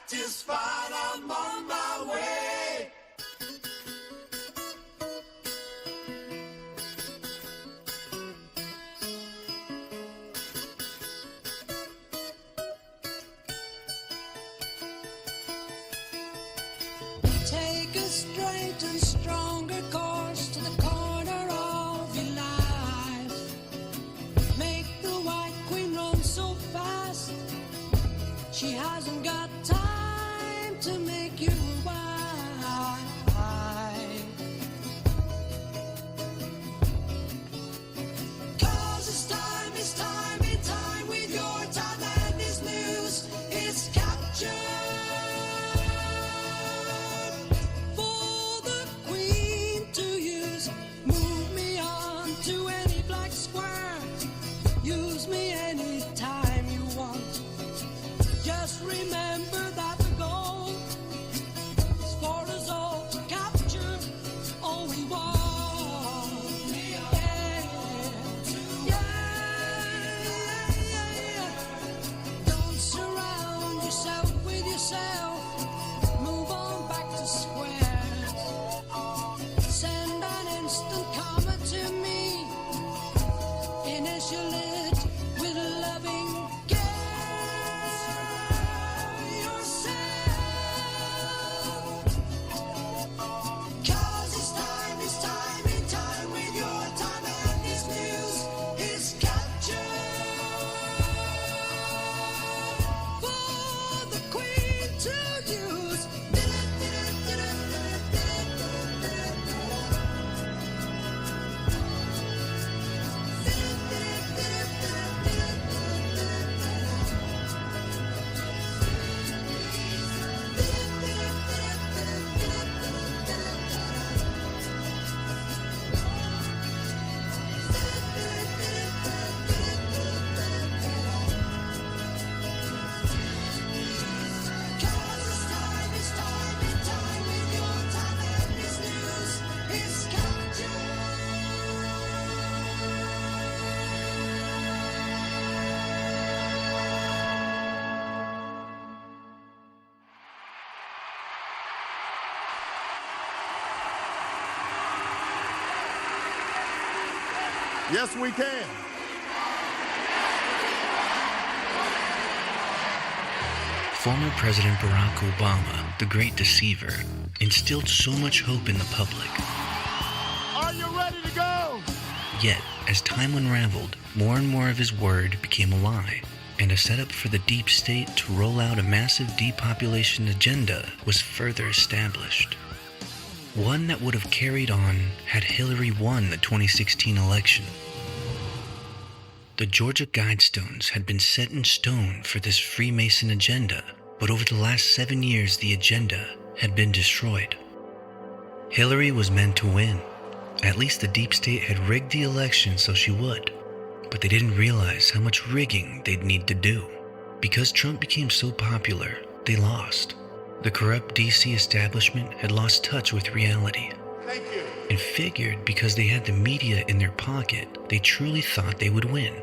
satisfied, I'm on my way. Take a straight and stronger course to the corner of your life. Make the White Queen run so fast, she hasn't got time to make you wife. 'Cause it's time with your time, and this news is captured. For the Queen to use, move me on to any black square. Use me anytime you want. Just remember that the goal is for us all to capture all we want. Yeah. Don't surround yourself with yourself. Move on back to square. Send an instant comment to me. Initial it with loving care. Yourself. 'Cause it's time with your time, and this news is captured. For the Queen to use. Yes, we can. Former President Barack Obama, the great deceiver, instilled so much hope in the public. Are you ready to go? Yet, as time unraveled, more and more of his word became a lie, and a setup for the deep state to roll out a massive depopulation agenda was further established. One that would have carried on had Hillary won the 2016 election. The Georgia Guidestones had been set in stone for this Freemason agenda, but over the last 7 years the agenda had been destroyed. Hillary was meant to win. At least the deep state had rigged the election so she would, but they didn't realize how much rigging they'd need to do. Because Trump became so popular, they lost. The corrupt DC establishment had lost touch with reality. Thank you. And figured because they had the media in their pocket, they truly thought they would win.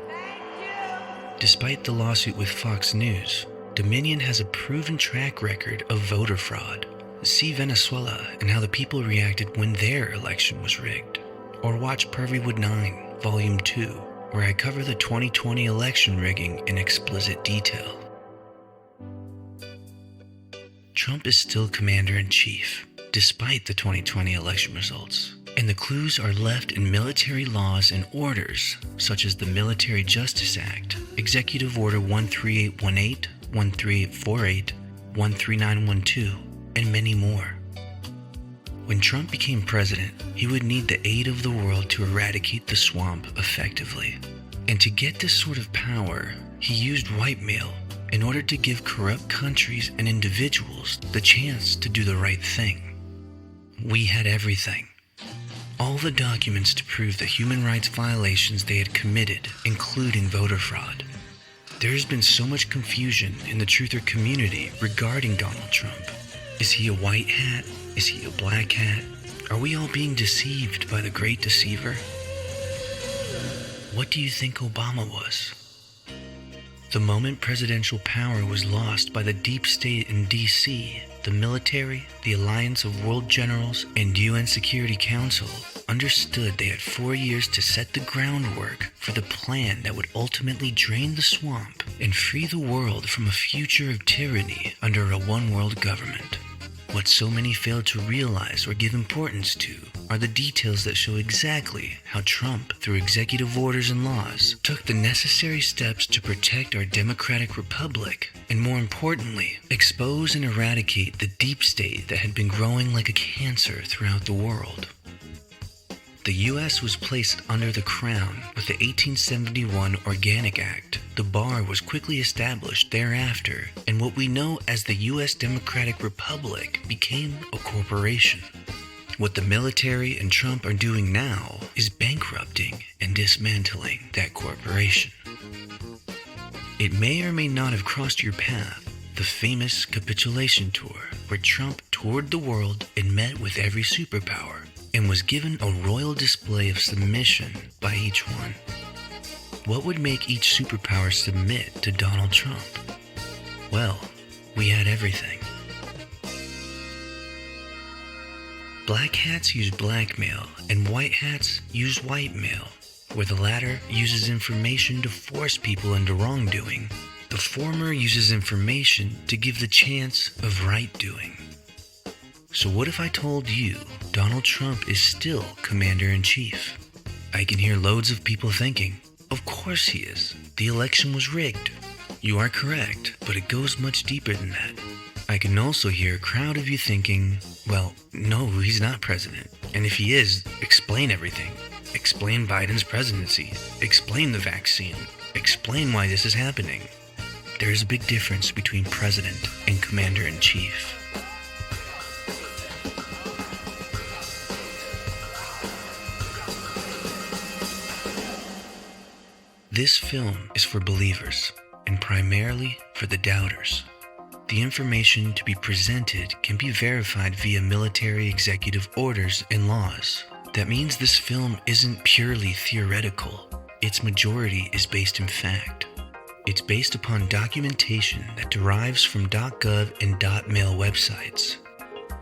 Despite the lawsuit with Fox News, Dominion has a proven track record of voter fraud. See Venezuela and how the people reacted when their election was rigged. Or watch Purveywood 9, Volume 2, where I cover the 2020 election rigging in explicit detail. Trump is still commander-in-chief, despite the 2020 election results. And the clues are left in military laws and orders, such as the Military Justice Act, Executive Order 13818, 13848, 13912, and many more. When Trump became president, he would need the aid of the world to eradicate the swamp effectively. And to get this sort of power, he used whitemail in order to give corrupt countries and individuals the chance to do the right thing. We had everything. All the documents to prove the human rights violations they had committed, including voter fraud. There has been so much confusion in the truther community regarding Donald Trump. Is he a white hat? Is he a black hat? Are we all being deceived by the great deceiver? What do you think Obama was? The moment presidential power was lost by the deep state in D.C., the military, the Alliance of World Generals, and UN Security Council understood they had 4 years to set the groundwork for the plan that would ultimately drain the swamp and free the world from a future of tyranny under a one-world government. What so many failed to realize or give importance to are the details that show exactly how Trump, through executive orders and laws, took the necessary steps to protect our democratic republic and, more importantly, expose and eradicate the deep state that had been growing like a cancer throughout the world. The U.S. was placed under the crown with the 1871 Organic Act. The bar was quickly established thereafter, and what we know as the U.S. Democratic Republic became a corporation. What the military and Trump are doing now is bankrupting and dismantling that corporation. It may or may not have crossed your path, the famous capitulation tour, where Trump toured the world and met with every superpower, and was given a royal display of submission by each one. What would make each superpower submit to Donald Trump? Well, we had everything. Black hats use blackmail, and white hats use whitemail, where the latter uses information to force people into wrongdoing. The former uses information to give the chance of right doing. So what if I told you Donald Trump is still Commander-in-Chief? I can hear loads of people thinking, of course he is. The election was rigged. You are correct, but it goes much deeper than that. I can also hear a crowd of you thinking, well, no, he's not president. And if he is, explain everything. Explain Biden's presidency. Explain the vaccine. Explain why this is happening. There is a big difference between president and Commander-in-Chief. This film is for believers, and primarily for the doubters. The information to be presented can be verified via military executive orders and laws. That means this film isn't purely theoretical. Its majority is based in fact. It's based upon documentation that derives from .gov and .mil websites.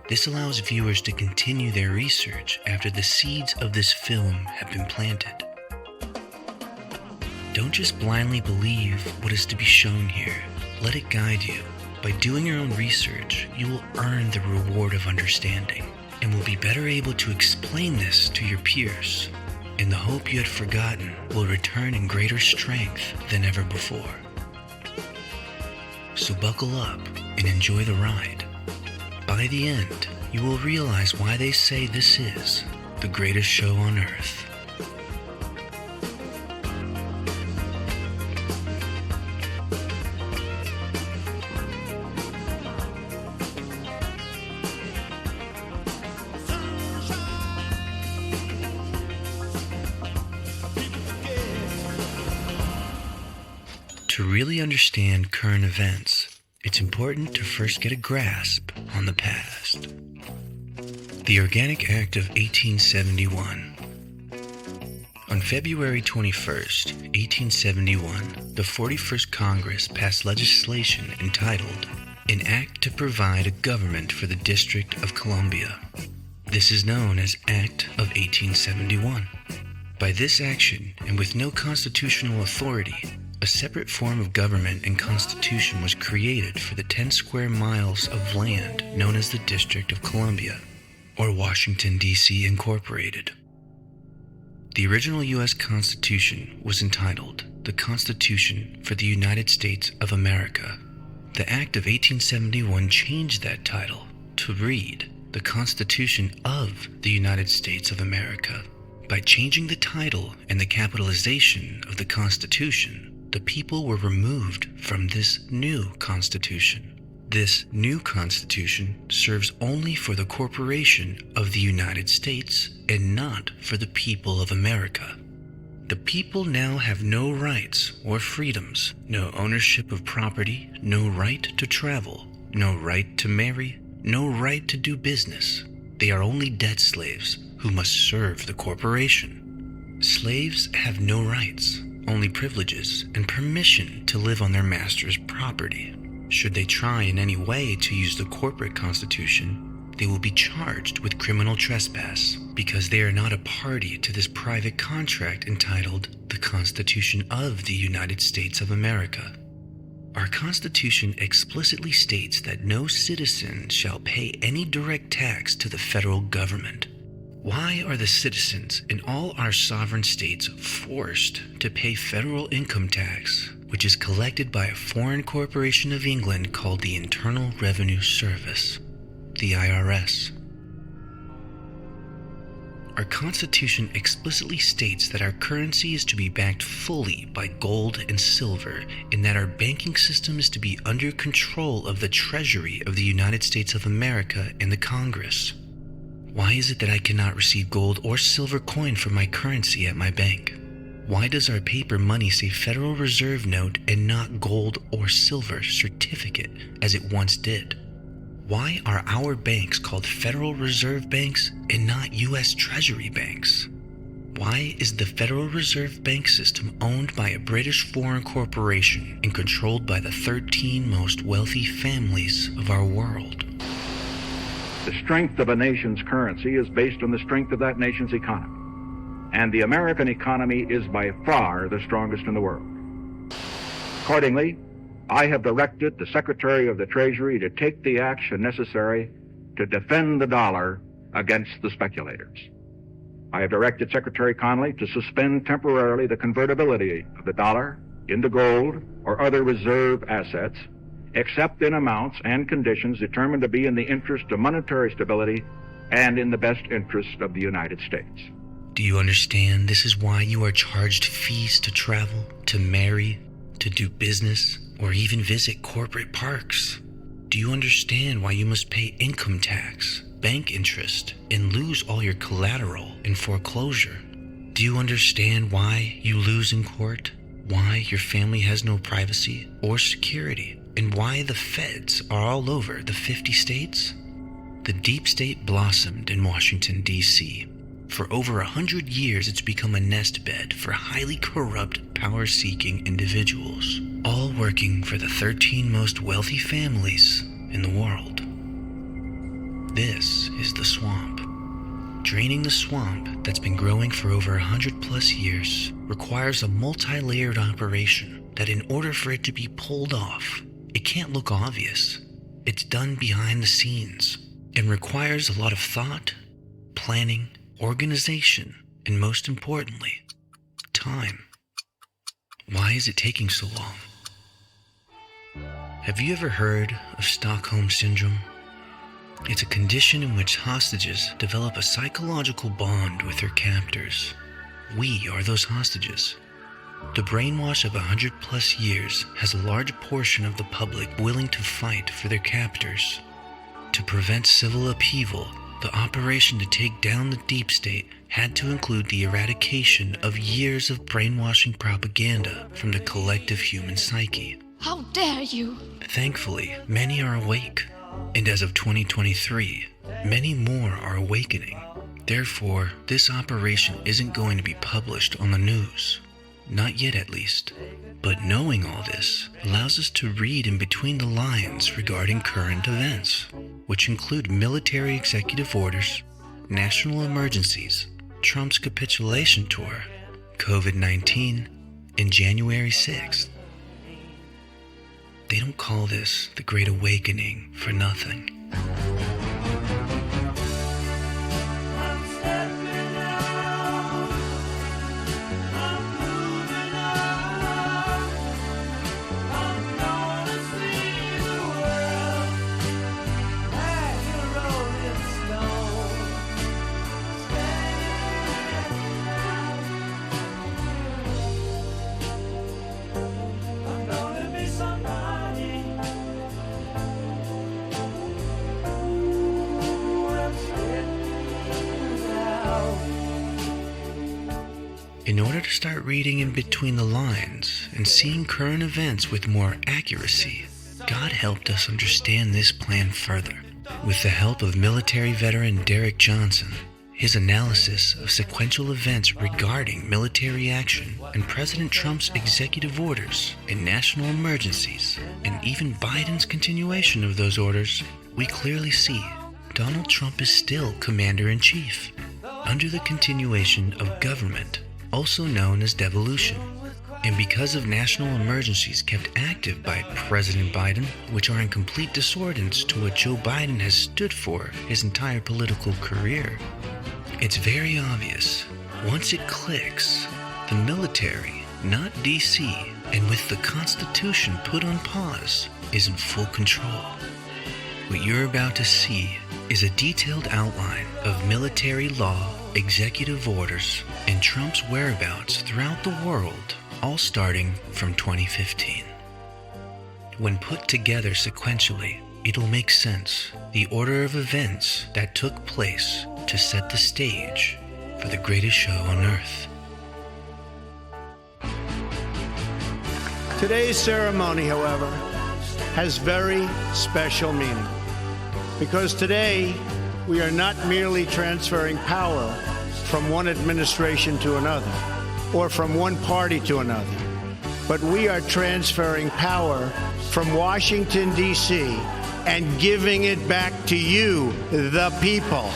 This allows viewers to continue their research after the seeds of this film have been planted. Don't just blindly believe what is to be shown here. Let it guide you. By doing your own research, you will earn the reward of understanding and will be better able to explain this to your peers. And the hope you had forgotten will return in greater strength than ever before. So buckle up and enjoy the ride. By the end, you will realize why they say this is the greatest show on earth. To really understand current events, it's important to first get a grasp on the past. The Organic Act of 1871. On February 21st, 1871, the 41st Congress passed legislation entitled An Act to Provide a Government for the District of Columbia. This is known as Act of 1871. By this action, and with no constitutional authority, a separate form of government and constitution was created for the 10 square miles of land known as the District of Columbia, or Washington, D.C. Incorporated. The original U.S. Constitution was entitled the Constitution for the United States of America. The Act of 1871 changed that title to read the Constitution of the United States of America. By changing the title and the capitalization of the Constitution, the people were removed from this new Constitution. This new Constitution serves only for the corporation of the United States and not for the people of America. The people now have no rights or freedoms, no ownership of property, no right to travel, no right to marry, no right to do business. They are only debt slaves who must serve the corporation. Slaves have no rights. only privileges and permission to live on their master's property. Should they try in any way to use the corporate constitution, they will be charged with criminal trespass because they are not a party to this private contract entitled the Constitution of the United States of America. Our Constitution explicitly states that no citizen shall pay any direct tax to the federal government. Why are the citizens in all our sovereign states forced to pay federal income tax, which is collected by a foreign corporation of England called the Internal Revenue Service, the IRS? Our Constitution explicitly states that our currency is to be backed fully by gold and silver, and that our banking system is to be under control of the Treasury of the United States of America and the Congress. Why is it that I cannot receive gold or silver coin for my currency at my bank? Why does our paper money say Federal Reserve note and not gold or silver certificate as it once did? Why are our banks called Federal Reserve banks and not U.S. Treasury banks? Why is the Federal Reserve bank system owned by a British foreign corporation and controlled by the 13 most wealthy families of our world? The strength of a nation's currency is based on the strength of that nation's economy. And the American economy is by far the strongest in the world. Accordingly, I have directed the Secretary of the Treasury to take the action necessary to defend the dollar against the speculators. I have directed Secretary Connally to suspend temporarily the convertibility of the dollar into gold or other reserve assets, except in amounts and conditions determined to be in the interest of monetary stability and in the best interest of the United States. Do you understand this is why you are charged fees to travel, to marry, to do business, or even visit corporate parks? Do you understand why you must pay income tax, bank interest, and lose all your collateral in foreclosure? Do you understand why you lose in court? Why your family has no privacy or security? And why the feds are all over the 50 states? The deep state blossomed in Washington, D.C. For over 100 years, it's become a nest bed for highly corrupt, power-seeking individuals, all working for the 13 most wealthy families in the world. This is the swamp. Draining the swamp that's been growing for over 100 plus years requires a multi-layered operation that in order for it to be pulled off, it can't look obvious. It's done behind the scenes and requires a lot of thought, planning, organization, and most importantly, time. Why is it taking so long? Have you ever heard of Stockholm Syndrome? It's a condition in which hostages develop a psychological bond with their captors. We are those hostages. The brainwash of 100 plus years has a large portion of the public willing to fight for their captors. To prevent civil upheaval, the operation to take down the deep state had to include the eradication of years of brainwashing propaganda from the collective human psyche. How dare you! Thankfully, many are awake, and as of 2023, many more are awakening. Therefore, this operation isn't going to be published on the news. Not yet, at least. But knowing all this allows us to read in between the lines regarding current events, which include military executive orders, national emergencies, Trump's capitulation tour, COVID-19, and January 6th. They don't call this the Great Awakening for nothing. In order to start reading in between the lines and seeing current events with more accuracy, God helped us understand this plan further. With the help of military veteran Derek Johnson, his analysis of sequential events regarding military action and President Trump's executive orders and national emergencies, and even Biden's continuation of those orders, we clearly see Donald Trump is still Commander-in-Chief under the continuation of government, also known as devolution. And because of national emergencies kept active by President Biden, which are in complete discordance to what Joe Biden has stood for his entire political career, it's very obvious, once it clicks, the military, not DC, and with the Constitution put on pause, is in full control. What you're about to see is a detailed outline of military law, executive orders, and Trump's whereabouts throughout the world, all starting from 2015. When put together sequentially, it'll make sense, the order of events that took place to set the stage for the greatest show on earth. Today's ceremony, however, has very special meaning, because today we are not merely transferring power from one administration to another, or from one party to another, but we are transferring power from Washington, D.C., and giving it back to you, the people.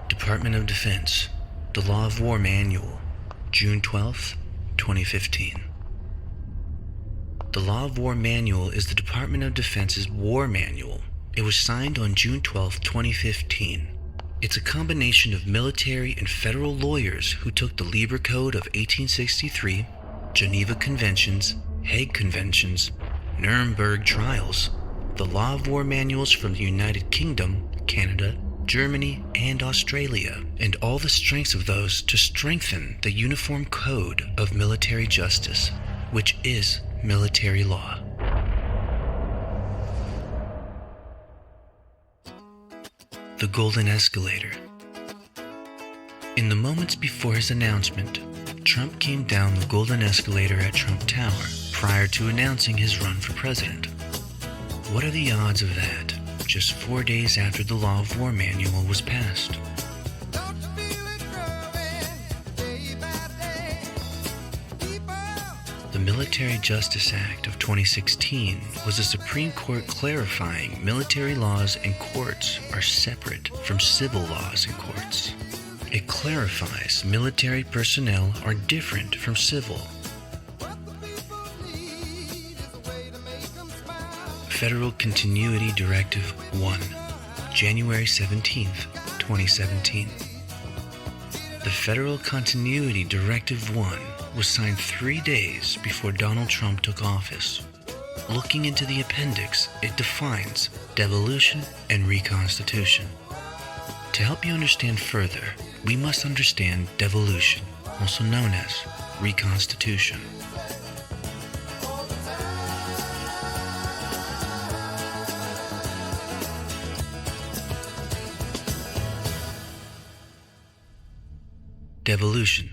Department of Defense, The Law of War Manual, June 12, 2015. The Law of War Manual is the Department of Defense's war manual. It was signed on June 12, 2015. It's a combination of military and federal lawyers who took the Lieber Code of 1863, Geneva Conventions, Hague Conventions, Nuremberg trials, the Law of War manuals from the United Kingdom, Canada, Germany, and Australia, and all the strengths of those to strengthen the Uniform Code of Military Justice, which is military law. The Golden Escalator. In the moments before his announcement, Trump came down the Golden Escalator at Trump Tower prior to announcing his run for president. What are the odds of that, just 4 days after the Law of War Manual was passed? The Military Justice Act of 2016 was the Supreme Court clarifying military laws and courts are separate from civil laws and courts. It clarifies military personnel are different from civil. Federal Continuity Directive 1, January 17, 2017. The Federal Continuity Directive 1 was signed 3 days before Donald Trump took office. Looking into the appendix, it defines devolution and reconstitution. To help you understand further, we must understand devolution, also known as reconstitution. Devolution.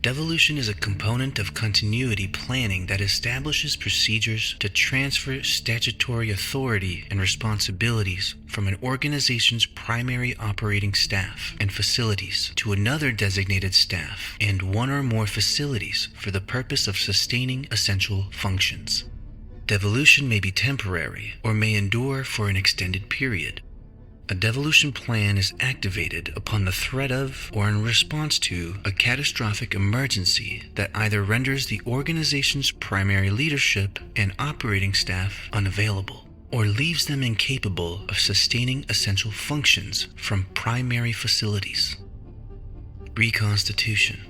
Devolution is a component of continuity planning that establishes procedures to transfer statutory authority and responsibilities from an organization's primary operating staff and facilities to another designated staff and one or more facilities for the purpose of sustaining essential functions. Devolution may be temporary or may endure for an extended period. A devolution plan is activated upon the threat of or in response to a catastrophic emergency that either renders the organization's primary leadership and operating staff unavailable or leaves them incapable of sustaining essential functions from primary facilities. Reconstitution.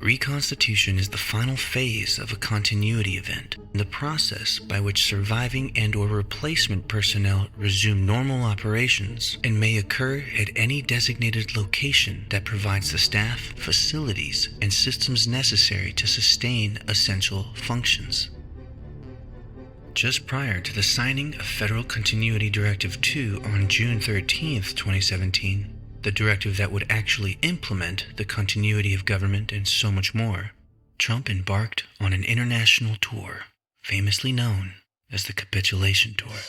Reconstitution is the final phase of a continuity event, the process by which surviving and/or replacement personnel resume normal operations and may occur at any designated location that provides the staff, facilities, and systems necessary to sustain essential functions. Just prior to the signing of Federal Continuity Directive 2 on June 13, 2017, the directive that would actually implement the continuity of government and so much more, Trump embarked on an international tour, famously known as the Capitulation Tour.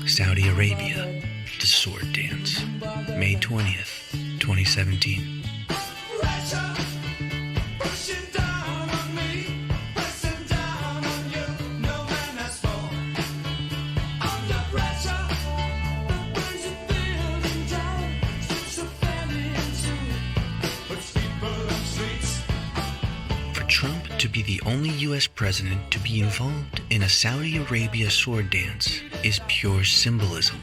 Saudi Arabia, the sword dance, May 20th, 2017. Pressure, pushing down on me, pressing down on you. No man has fallen under pressure. The burns are building down, streets are falling into, puts people on streets. For Trump to be the only U.S. president to be involved in a Saudi Arabia sword dance is pure symbolism.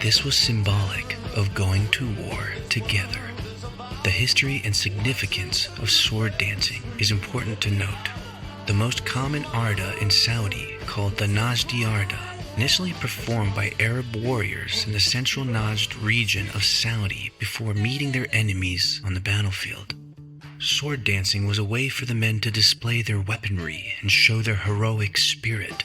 This was symbolic of going to war together. The history and significance of sword dancing is important to note. The most common Arda in Saudi, called the Najdi Arda, initially performed by Arab warriors in the central Najd region of Saudi before meeting their enemies on the battlefield. Sword dancing was a way for the men to display their weaponry and show their heroic spirit.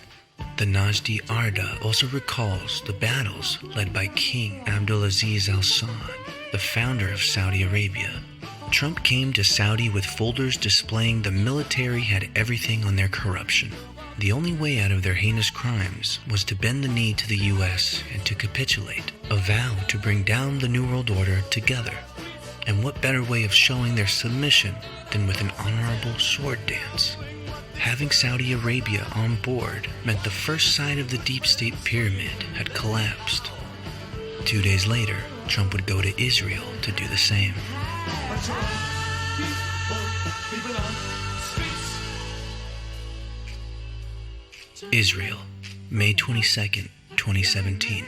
The Najdi Arda also recalls the battles led by King Abdulaziz Al Saud, the founder of Saudi Arabia. Trump came to Saudi with folders displaying the military had everything on their corruption. The only way out of their heinous crimes was to bend the knee to the U.S. and to capitulate, a vow to bring down the New World Order together. And what better way of showing their submission than with an honorable sword dance? Having Saudi Arabia on board meant the first sign of the deep state pyramid had collapsed. 2 days later, Trump would go to Israel to do the same. Israel, May 22nd, 2017.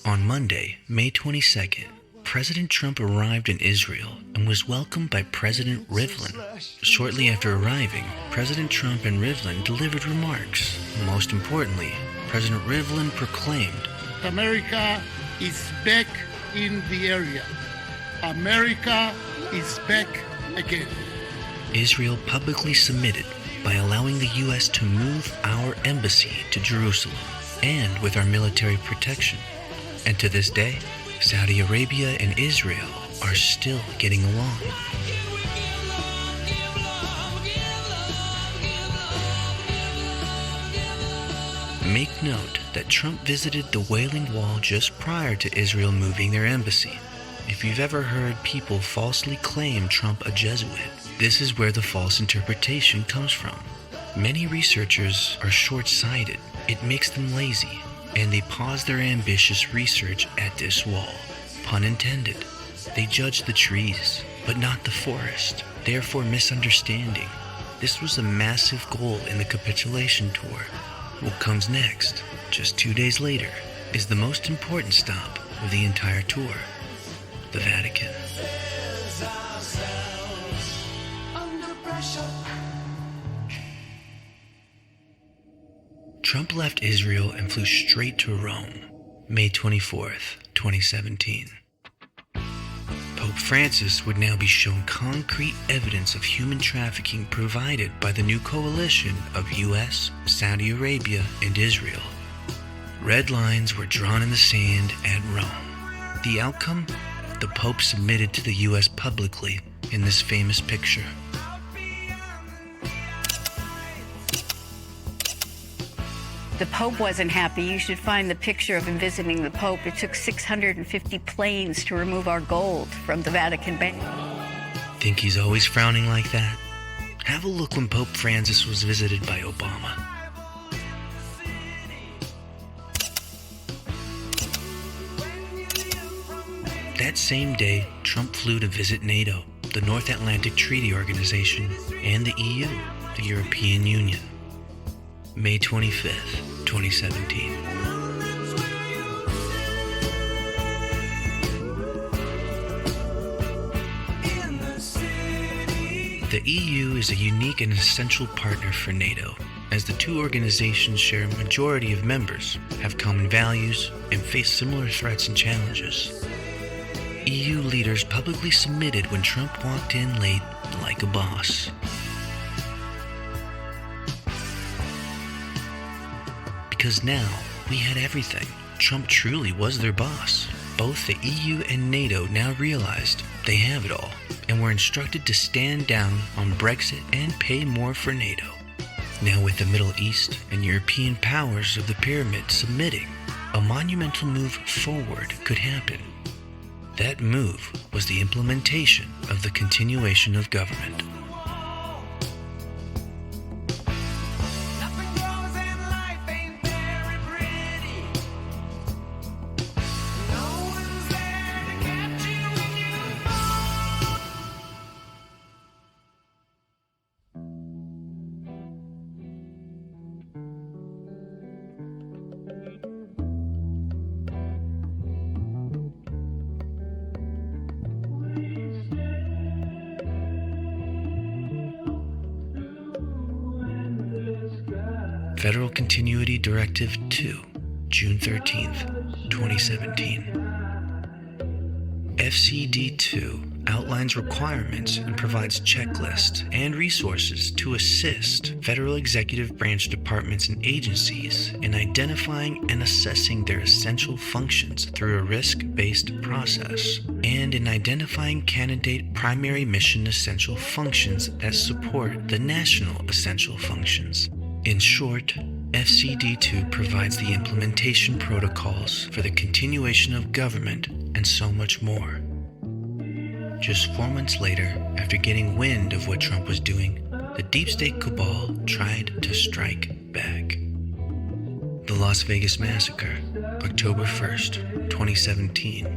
On Monday, May 22nd, President Trump arrived in Israel and was welcomed by President Rivlin. Shortly after arriving, President Trump and Rivlin delivered remarks. Most importantly, President Rivlin proclaimed, America is back in the area. America is back again. Israel publicly submitted by allowing the U.S. to move our embassy to Jerusalem and with our military protection. And to this day, Saudi Arabia and Israel are still getting along. Make note that Trump visited the Wailing Wall just prior to Israel moving their embassy. If you've ever heard people falsely claim Trump a Jesuit, this is where the false interpretation comes from. Many researchers are short-sighted. It makes them lazy, and they pause their ambitious research at this wall. Pun intended. They judge the trees, but not the forest, therefore misunderstanding. This was a massive goal in the capitulation tour. What comes next, just 2 days later, is the most important stop of the entire tour, the Vatican. Trump left Israel and flew straight to Rome, May 24th, 2017. Pope Francis would now be shown concrete evidence of human trafficking provided by the new coalition of U.S., Saudi Arabia, and Israel. Red lines were drawn in the sand at Rome. The outcome? The Pope submitted to the U.S. publicly in this famous picture. The Pope wasn't happy. You should find the picture of him visiting the Pope. It took 650 planes to remove our gold from the Vatican Bank. Think he's always frowning like that? Have a look when Pope Francis was visited by Obama. That same day, Trump flew to visit NATO, the North Atlantic Treaty Organization, and the EU, the European Union. May 25th, 2017. The EU is a unique and essential partner for NATO, as the two organizations share a majority of members, have common values, and face similar threats and challenges. EU leaders publicly submitted when Trump walked in late like a boss. Because now, we had everything. Trump truly was their boss. Both the EU and NATO now realized they have it all, and were instructed to stand down on Brexit and pay more for NATO. Now with the Middle East and European powers of the pyramid submitting, a monumental move forward could happen. That move was the implementation of the continuation of government. Nothing grows and life ain't very pretty. No one's there to catch you when you fall. Federal Continuity Directive 2, June 13th, 2017. FCD2 outlines requirements and provides checklists and resources to assist federal executive branch departments and agencies in identifying and assessing their essential functions through a risk-based process, and in identifying candidate primary mission essential functions that support the national essential functions. In short, FCD2 provides the implementation protocols for the continuation of government and so much more. Just 4 months later, after getting wind of what Trump was doing, the deep state cabal tried to strike back. The Las Vegas Massacre, October 1st, 2017.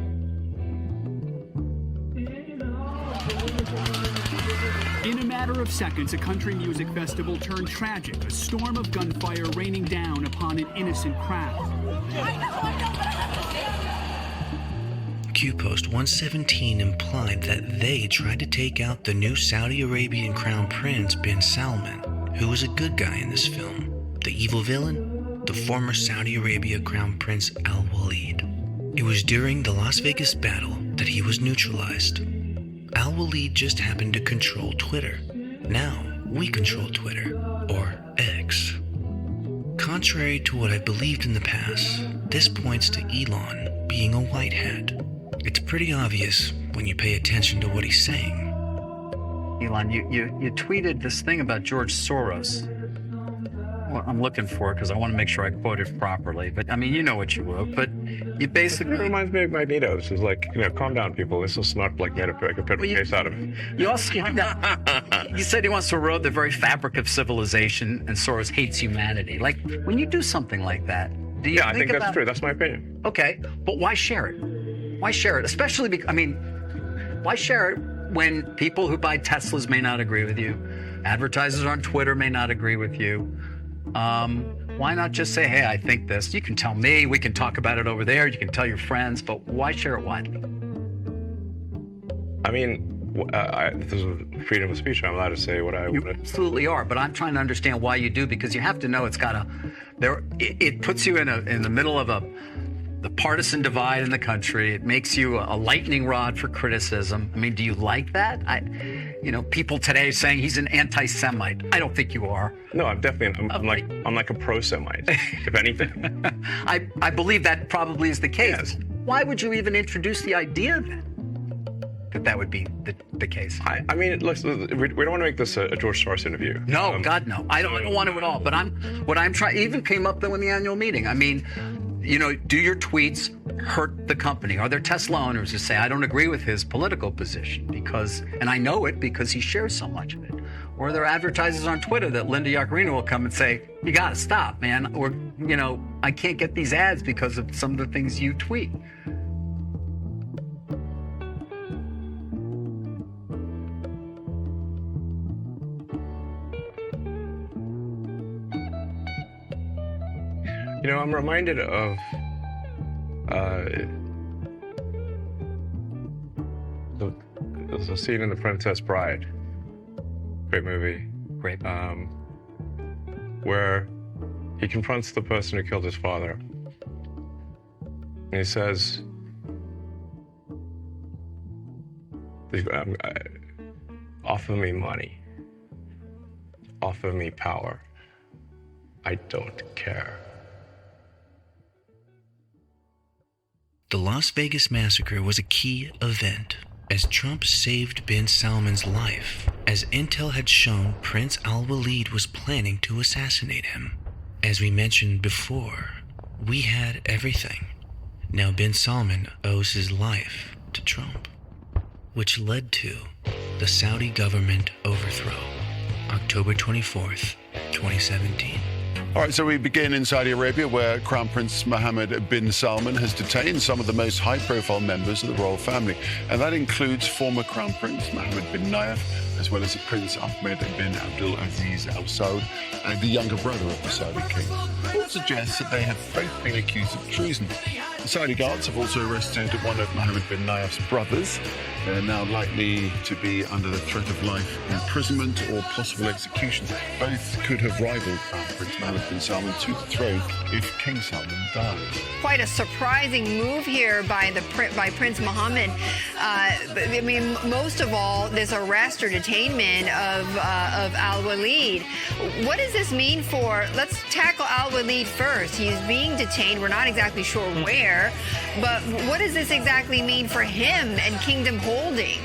In a matter of seconds, a country music festival turned tragic, a storm of gunfire raining down upon an innocent crowd. QPost 117 implied that they tried to take out the new Saudi Arabian Crown Prince bin Salman, who was a good guy in this film. The evil villain? The former Saudi Arabia Crown Prince Al Walid. It was during the Las Vegas battle that he was neutralized. Al Walid just happened to control Twitter. Now, we control Twitter, or X. Contrary to what I believed in the past, this points to Elon being a white hat. It's pretty obvious when you pay attention to what he's saying. Elon, you tweeted this thing about George Soros. Well, I'm looking for it because I want to make sure I quote it properly. But I mean, you know what you wrote. But you basically It reminds me of Magneto. This is like, calm down, people. This is not like made a case out of it. You also you said he wants to erode the very fabric of civilization, and Soros hates humanity. Like, when you do something like that, do you? Yeah, I think that's true. That's my opinion. Okay, but why share it? Why share it? Especially because, why share it when people who buy Teslas may not agree with you, advertisers on Twitter may not agree with you? Why not just say, hey, I think this. You can tell me, we can talk about it over there, you can tell your friends, but why share it widely? I mean, this is freedom of speech. I'm allowed to say what I want. You absolutely are, but I'm trying to understand why you do, because you have to know it puts you in the middle of the partisan divide in the country. It makes you a lightning rod for criticism. I mean, do you like that? People today saying he's an anti-Semite. I don't think you are. No, I'm definitely. I'm like a pro-Semite, if anything. I believe that probably is the case. Yes. Why would you even introduce the idea then that would be the case? I mean, we don't want to make this a George Soros interview. No, God, no. I don't want to at all. But what I'm trying, even came up though in the annual meeting. I mean, do your tweets hurt the company? Are there Tesla owners who say, I don't agree with his political position and I know it because he shares so much of it? Or are there advertisers on Twitter that Linda Yaccarino will come and say, you got to stop, man. Or, I can't get these ads because of some of the things you tweet. You know, I'm reminded of there's a scene in The Princess Bride. Great movie. Great. Where he confronts the person who killed his father. And he says, offer me money. Offer me power. I don't care. The Las Vegas massacre was a key event, as Trump saved bin Salman's life, as intel had shown Prince Al-Walid was planning to assassinate him. As we mentioned before, we had everything. Now bin Salman owes his life to Trump, which led to the Saudi government overthrow, October 24th, 2017. All right, so we begin in Saudi Arabia, where Crown Prince Mohammed bin Salman has detained some of the most high-profile members of the royal family, and that includes former Crown Prince Mohammed bin Nayef, as well as Prince Ahmed bin Abdul Aziz Al Saud, the younger brother of the Saudi king. All suggests that they have both been accused of treason. The Saudi guards have also arrested one of Mohammed bin Nayef's brothers. They're now likely to be under the threat of life imprisonment or possible execution. Both could have rivaled Crown Prince Mohammed bin Salman to the throne if King Salman dies. Quite a surprising move here by Prince Mohammed. I mean, most of all, this arrest or detainment of Al-Walid. What does this mean for? Let's tackle Al-Walid first. He's being detained. We're not exactly sure where, but what does this exactly mean for him and Kingdom Holding?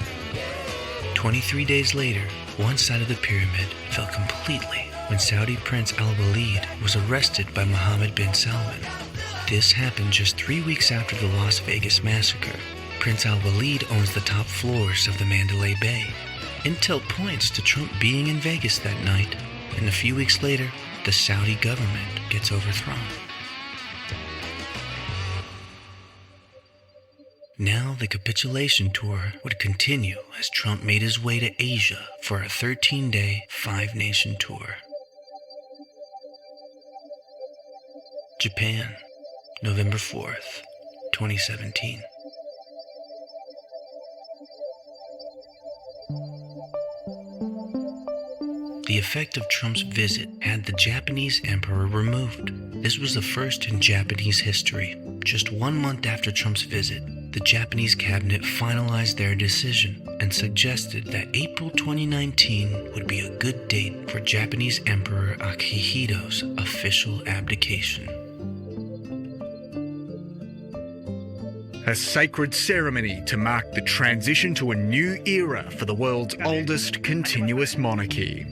23 days later, one side of the pyramid fell completely when Saudi Prince Al-Walid was arrested by Mohammed bin Salman. This happened just 3 weeks after the Las Vegas massacre. Prince Al-Walid owns the top floors of the Mandalay Bay. Intel points to Trump being in Vegas that night, and a few weeks later, the Saudi government gets overthrown. Now the capitulation tour would continue as Trump made his way to Asia for a 13-day, 5-nation tour. Japan, November 4th, 2017. The effect of Trump's visit had the Japanese emperor removed. This was the first in Japanese history. Just 1 month after Trump's visit, the Japanese cabinet finalized their decision and suggested that April 2019 would be a good date for Japanese Emperor Akihito's official abdication. A sacred ceremony to mark the transition to a new era for the world's oldest continuous monarchy.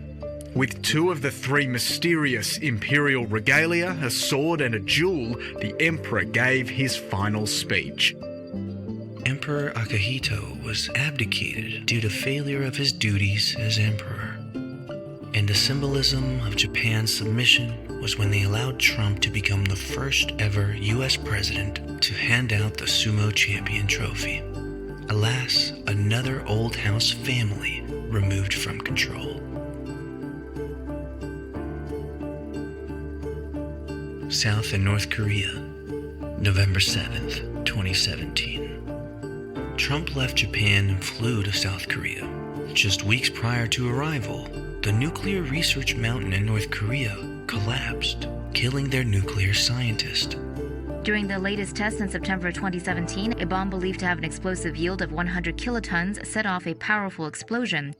With 2 of the 3 mysterious imperial regalia, a sword and a jewel, the emperor gave his final speech. Emperor Akihito was abdicated due to failure of his duties as emperor. And the symbolism of Japan's submission was when they allowed Trump to become the first ever U.S. president to hand out the sumo champion trophy. Alas, another old house family removed from control. South and North Korea, November 7th, 2017. Trump left Japan and flew to South Korea. Just weeks prior to arrival, the nuclear research mountain in North Korea collapsed, killing their nuclear scientist. During the latest test in September 2017, a bomb believed to have an explosive yield of 100 kilotons set off a powerful explosion.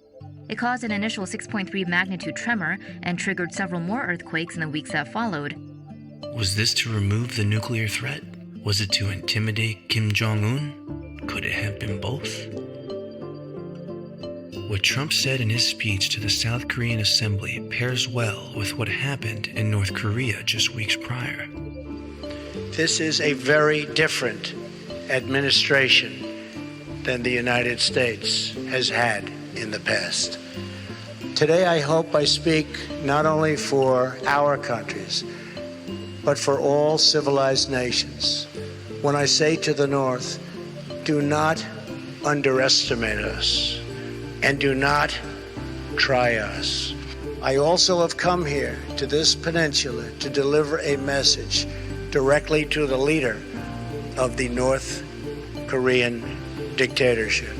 It caused an initial 6.3 magnitude tremor and triggered several more earthquakes in the weeks that followed. Was this to remove the nuclear threat? Was it to intimidate Kim Jong-un? Could it have been both? What Trump said in his speech to the South Korean Assembly pairs well with what happened in North Korea just weeks prior. This is a very different administration than the United States has had in the past. Today, I hope I speak not only for our countries, but for all civilized nations. When I say to the North, do not underestimate us and do not try us. I also have come here to this peninsula to deliver a message directly to the leader of the North Korean dictatorship.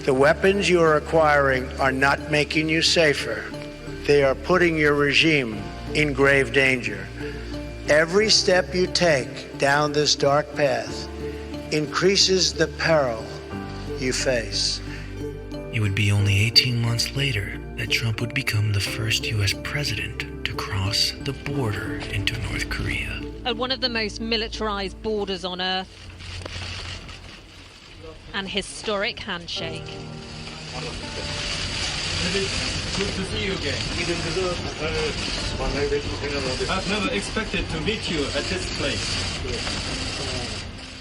The weapons you are acquiring are not making you safer. They are putting your regime in grave danger. Every step you take down this dark path increases the peril you face. It would be only 18 months later that Trump would become the first U.S. president to cross the border into North Korea. At one of the most militarized borders on Earth, an historic handshake. Good to see you again. I've never expected to meet you at this place.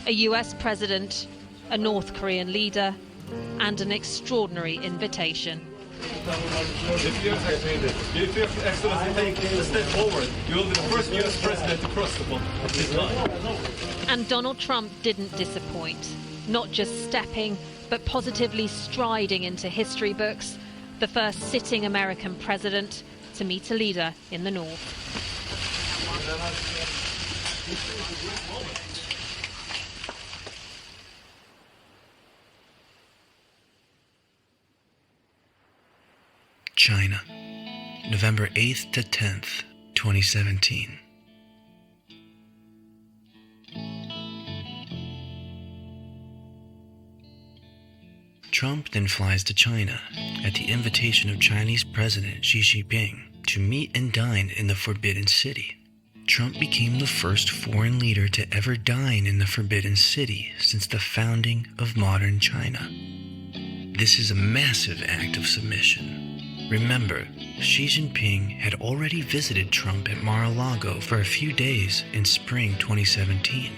A US president, a North Korean leader, and an extraordinary invitation. If Your Excellency take a step forward, you will be the first US president to cross this line. And Donald Trump didn't disappoint. Not just stepping, but positively striding into history books, the first sitting American president to meet a leader in the North. China, November 8th to 10th, 2017. Trump then flies to China at the invitation of Chinese President Xi Jinping to meet and dine in the Forbidden City. Trump became the first foreign leader to ever dine in the Forbidden City since the founding of modern China. This is a massive act of submission. Remember, Xi Jinping had already visited Trump at Mar-a-Lago for a few days in spring 2017.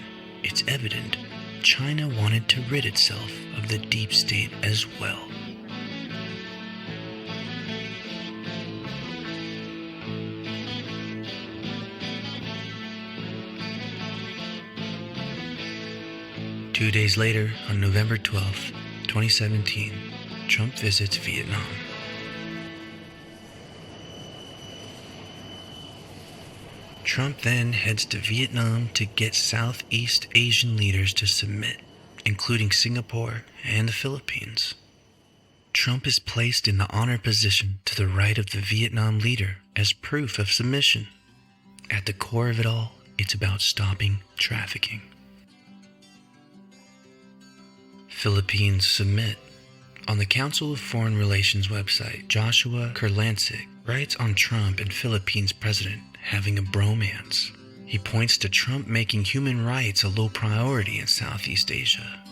It's evident China wanted to rid itself of the deep state as well. Two days later, on November 12th, 2017, Trump visits Vietnam. Trump then heads to Vietnam to get Southeast Asian leaders to submit, including Singapore and the Philippines. Trump is placed in the honor position to the right of the Vietnam leader as proof of submission. At the core of it all, it's about stopping trafficking. Philippines submit. On the Council of Foreign Relations website, Joshua Kurlansik writes on Trump and Philippines president having a bromance. He points to Trump making human rights a low priority in Southeast Asia.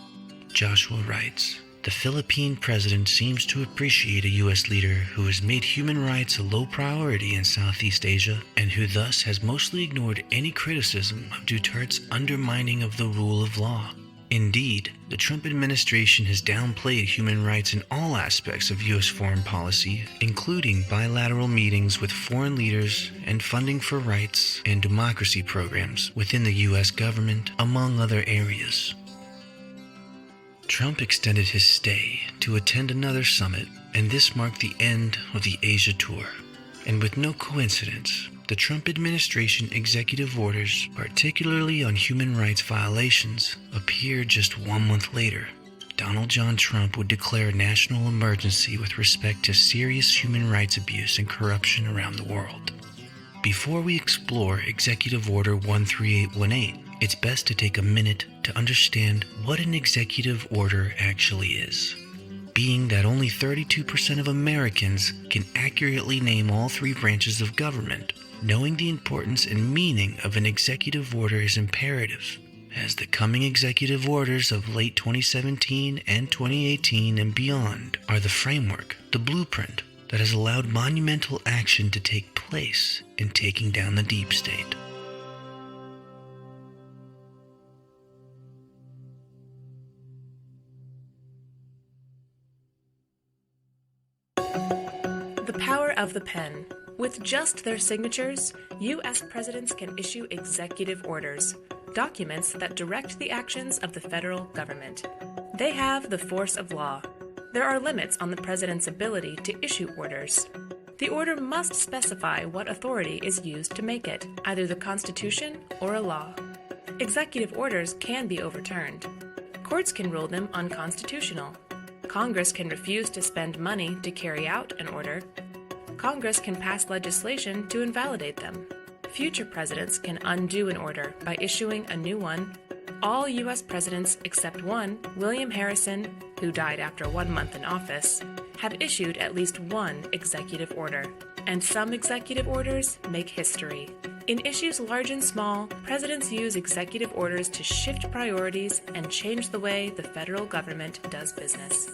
Joshua writes, "The Philippine president seems to appreciate a U.S. leader who has made human rights a low priority in Southeast Asia and who thus has mostly ignored any criticism of Duterte's undermining of the rule of law. Indeed, the Trump administration has downplayed human rights in all aspects of U.S. foreign policy, including bilateral meetings with foreign leaders and funding for rights and democracy programs within the U.S. government, among other areas." Trump extended his stay to attend another summit, and this marked the end of the Asia tour. And with no coincidence, the Trump administration executive orders, particularly on human rights violations, appeared just 1 month later. Donald John Trump would declare a national emergency with respect to serious human rights abuse and corruption around the world. Before we explore Executive Order 13818, it's best to take a minute to understand what an executive order actually is. Being that only 32% of Americans can accurately name all three branches of government, knowing the importance and meaning of an executive order is imperative, as the coming executive orders of late 2017 and 2018 and beyond are the framework, the blueprint, that has allowed monumental action to take place in taking down the deep state. The power of the pen. With just their signatures, U.S. presidents can issue executive orders, documents that direct the actions of the federal government. They have the force of law. There are limits on the president's ability to issue orders. The order must specify what authority is used to make it, either the Constitution or a law. Executive orders can be overturned. Courts can rule them unconstitutional. Congress can refuse to spend money to carry out an order. Congress can pass legislation to invalidate them. Future presidents can undo an order by issuing a new one. All U.S. presidents except one, William Harrison, who died after 1 month in office, have issued at least one executive order. And some executive orders make history. In issues large and small, presidents use executive orders to shift priorities and change the way the federal government does business.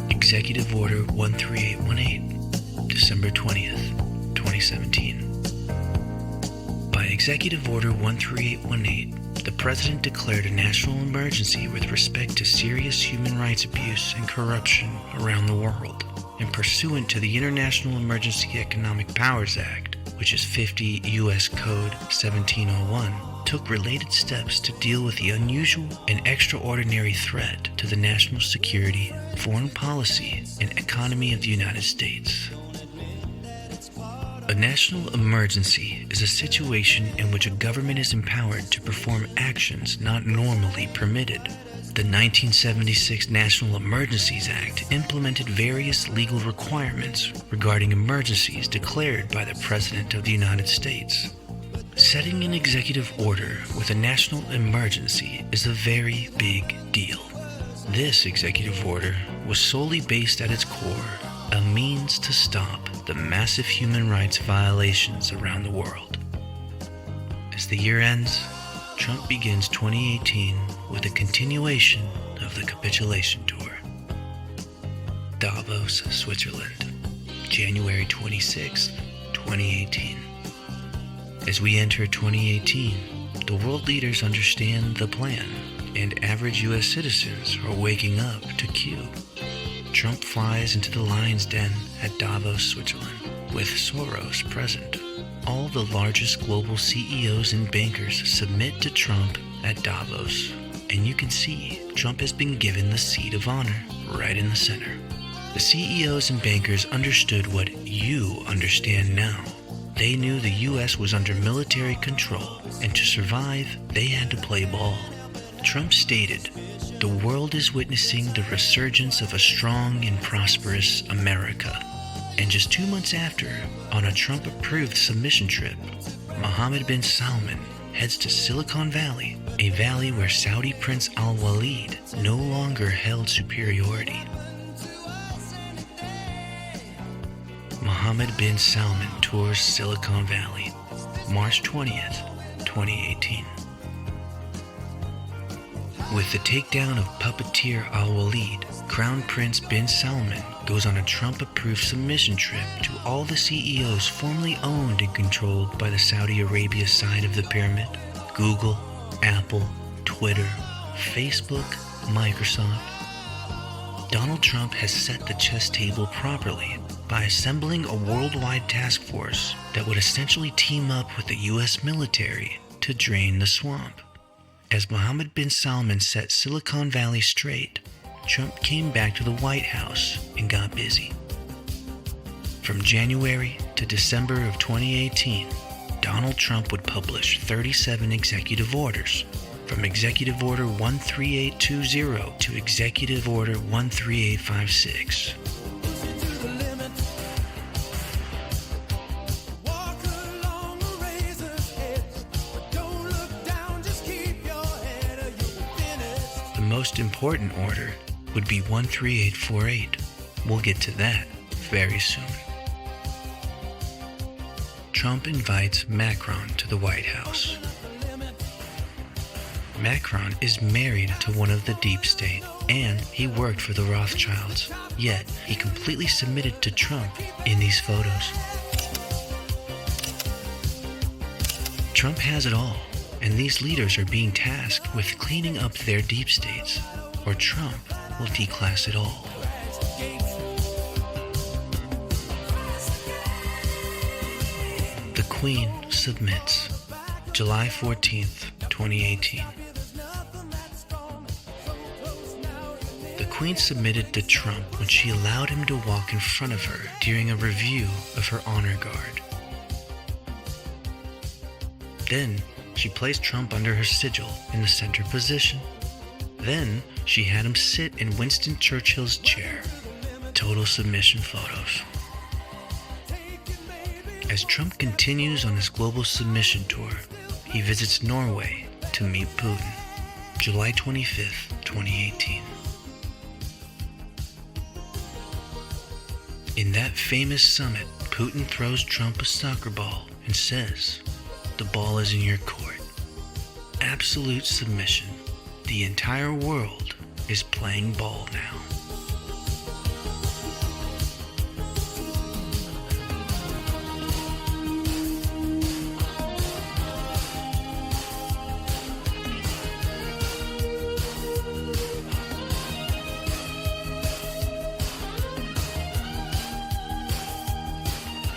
Executive Order 13818, December 20th, 2017. By Executive Order 13818, the President declared a national emergency with respect to serious human rights abuse and corruption around the world, and pursuant to the International Emergency Economic Powers Act, which is 50 U.S. Code 1701, took related steps to deal with the unusual and extraordinary threat to the national security, foreign policy, and economy of the United States. A national emergency is a situation in which a government is empowered to perform actions not normally permitted. The 1976 National Emergencies Act implemented various legal requirements regarding emergencies declared by the President of the United States. Setting an executive order with a national emergency is a very big deal. This executive order was solely based at its core a means to stop the massive human rights violations around the world. As the year ends, Trump begins 2018 with a continuation of the capitulation tour. Davos, Switzerland, January 26, 2018. As we enter 2018, the world leaders understand the plan, and average U.S. citizens are waking up to Q. Trump flies into the lion's den at Davos, Switzerland, with Soros present. All the largest global CEOs and bankers submit to Trump at Davos, and you can see Trump has been given the seat of honor right in the center. The CEOs and bankers understood what you understand now. They knew the U.S. was under military control, and to survive, they had to play ball. Trump stated, "The world is witnessing the resurgence of a strong and prosperous America." And just 2 months after, on a Trump-approved submission trip, Mohammed bin Salman heads to Silicon Valley, a valley where Saudi Prince Al-Walid no longer held superiority. Mohammed bin Salman tours Silicon Valley, March 20th, 2018. With the takedown of puppeteer Al-Walid, Crown Prince bin Salman goes on a Trump-approved submission trip to all the CEOs formerly owned and controlled by the Saudi Arabia side of the pyramid: Google, Apple, Twitter, Facebook, Microsoft. Donald Trump has set the chess table properly by assembling a worldwide task force that would essentially team up with the U.S. military to drain the swamp. As Mohammed bin Salman set Silicon Valley straight, Trump came back to the White House and got busy. From January to December of 2018, Donald Trump would publish 37 executive orders, from Executive Order 13820 to Executive Order 13856. The most important order would be 13848. We'll get to that very soon. Trump invites Macron to the White House. Macron is married to one of the deep state, and he worked for the Rothschilds, yet he completely submitted to Trump in these photos. Trump has it all: and these leaders are being tasked with cleaning up their deep states, or Trump will declass it all. The Queen submits. July 14th, 2018. The Queen submitted to Trump when she allowed him to walk in front of her during a review of her honor guard. Then, she placed Trump under her sigil in the center position. Then, she had him sit in Winston Churchill's chair. Total submission photos. As Trump continues on his global submission tour, he visits Norway to meet Putin. July 25th, 2018. In that famous summit, Putin throws Trump a soccer ball and says, "The ball is in your court." Absolute submission. The entire world is playing ball now.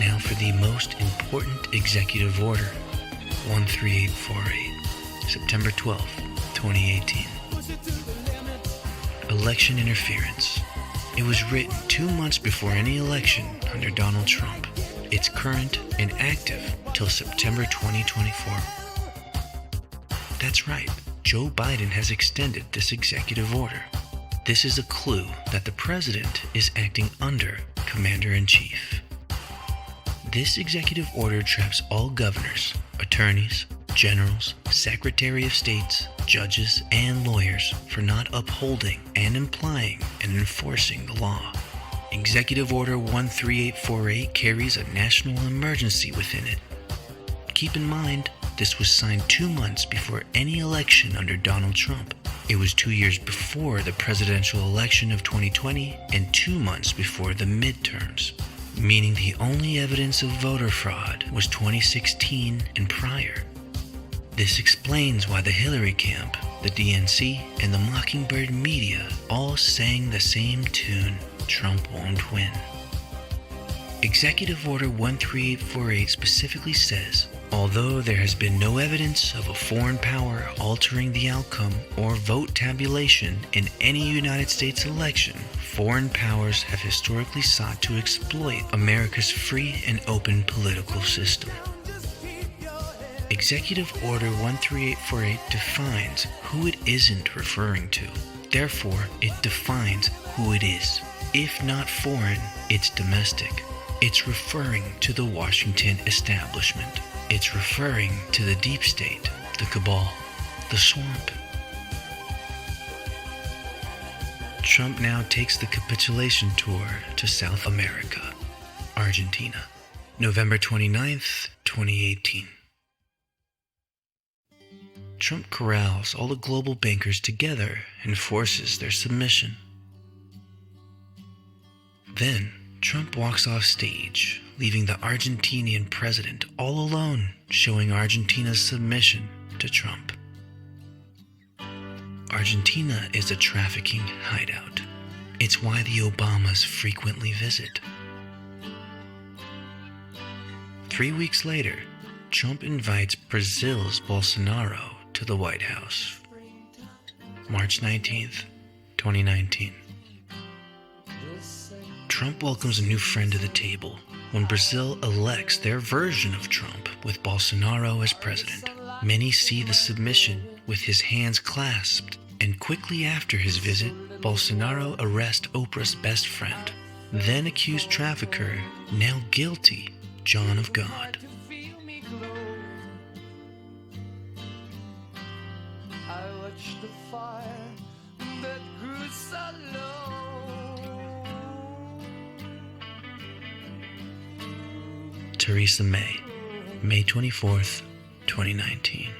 Now for the most important executive order, 13848, September 12th, 2018. Election interference. It was written 2 months before any election under Donald Trump. It's current and active till September 2024. That's right, Joe Biden has extended this executive order. This is a clue that the president is acting under Commander-in-Chief. This executive order traps all governors, attorneys, generals, Secretary of States, judges, and lawyers for not upholding and implying and enforcing the law. Executive Order 13848 carries a national emergency within it. Keep in mind, this was signed 2 months before any election under Donald Trump. It was 2 years before the presidential election of 2020 and 2 months before the midterms, meaning the only evidence of voter fraud was 2016 and prior. This explains why the Hillary camp, the DNC, and the Mockingbird media all sang the same tune, "Trump won't win." Executive Order 13848 specifically says, although there has been no evidence of a foreign power altering the outcome or vote tabulation in any United States election, foreign powers have historically sought to exploit America's free and open political system. Executive Order 13848 defines who it isn't referring to. Therefore, it defines who it is. If not foreign, it's domestic. It's referring to the Washington establishment. It's referring to the deep state, the cabal, the swamp. Trump now takes the capitulation tour to South America, Argentina, November 29th, 2018. Trump corrals all the global bankers together and forces their submission. Then, Trump walks off stage, leaving the Argentinian president all alone, showing Argentina's submission to Trump. Argentina is a trafficking hideout. It's why the Obamas frequently visit. 3 weeks later, Trump invites Brazil's Bolsonaro to the White House. March 19th, 2019. Trump welcomes a new friend to the table when Brazil elects their version of Trump with Bolsonaro as president. Many see the submission with his hands clasped, and quickly after his visit, Bolsonaro arrests Oprah's best friend, then accused trafficker, now guilty, John of God. Theresa May, May 24th, 2019.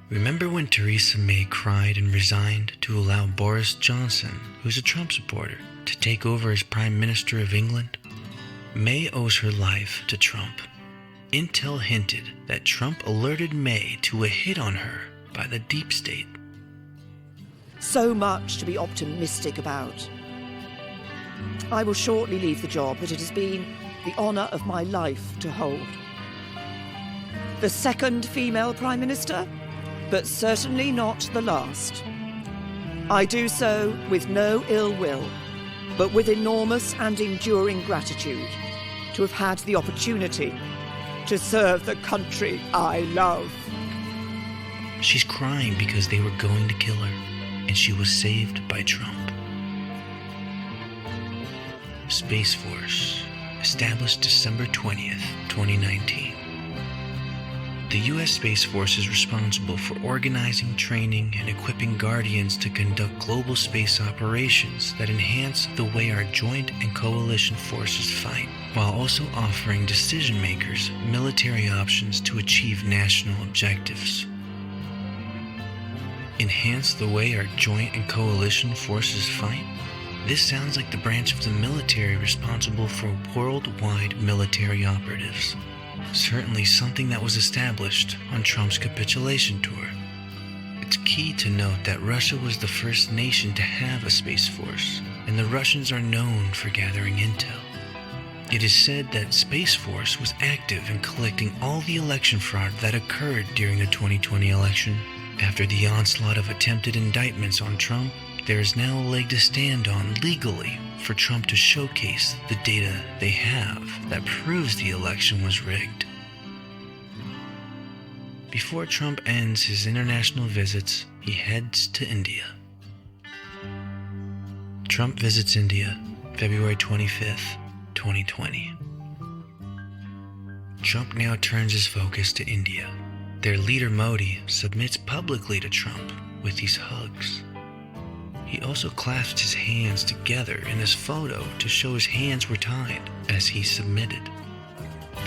Remember when Theresa May cried and resigned to allow Boris Johnson, who's a Trump supporter, to take over as Prime Minister of England? May owes her life to Trump. intel hinted that Trump alerted May to a hit on her by the deep state. So much to be optimistic about. I will shortly leave the job that it has been the honour of my life to hold. The second female Prime Minister, but certainly not the last. I do so with no ill will, but with enormous and enduring gratitude to have had the opportunity to serve the country I love. She's crying because they were going to kill her, and she was saved by Trump. Space Force, established December 20th, 2019. The U.S. Space Force is responsible for organizing, training, and equipping Guardians to conduct global space operations that enhance the way our joint and coalition forces fight, while also offering decision-makers military options to achieve national objectives. Enhance the way our joint and coalition forces fight? This sounds like the branch of the military responsible for worldwide military operatives. Certainly something that was established on Trump's capitulation tour. It's key to note that Russia was the first nation to have a space force, and the Russians are known for gathering intel. It is said that Space Force was active in collecting all the election fraud that occurred during the 2020 election. After the onslaught of attempted indictments on Trump, there is now a leg to stand on legally for Trump to showcase the data they have that proves the election was rigged. Before Trump ends his international visits, he heads to India. Trump visits India, February 25th, 2020. Trump now turns his focus to India. Their leader Modi submits publicly to Trump with these hugs. He also clasped his hands together in this photo to show his hands were tied as he submitted.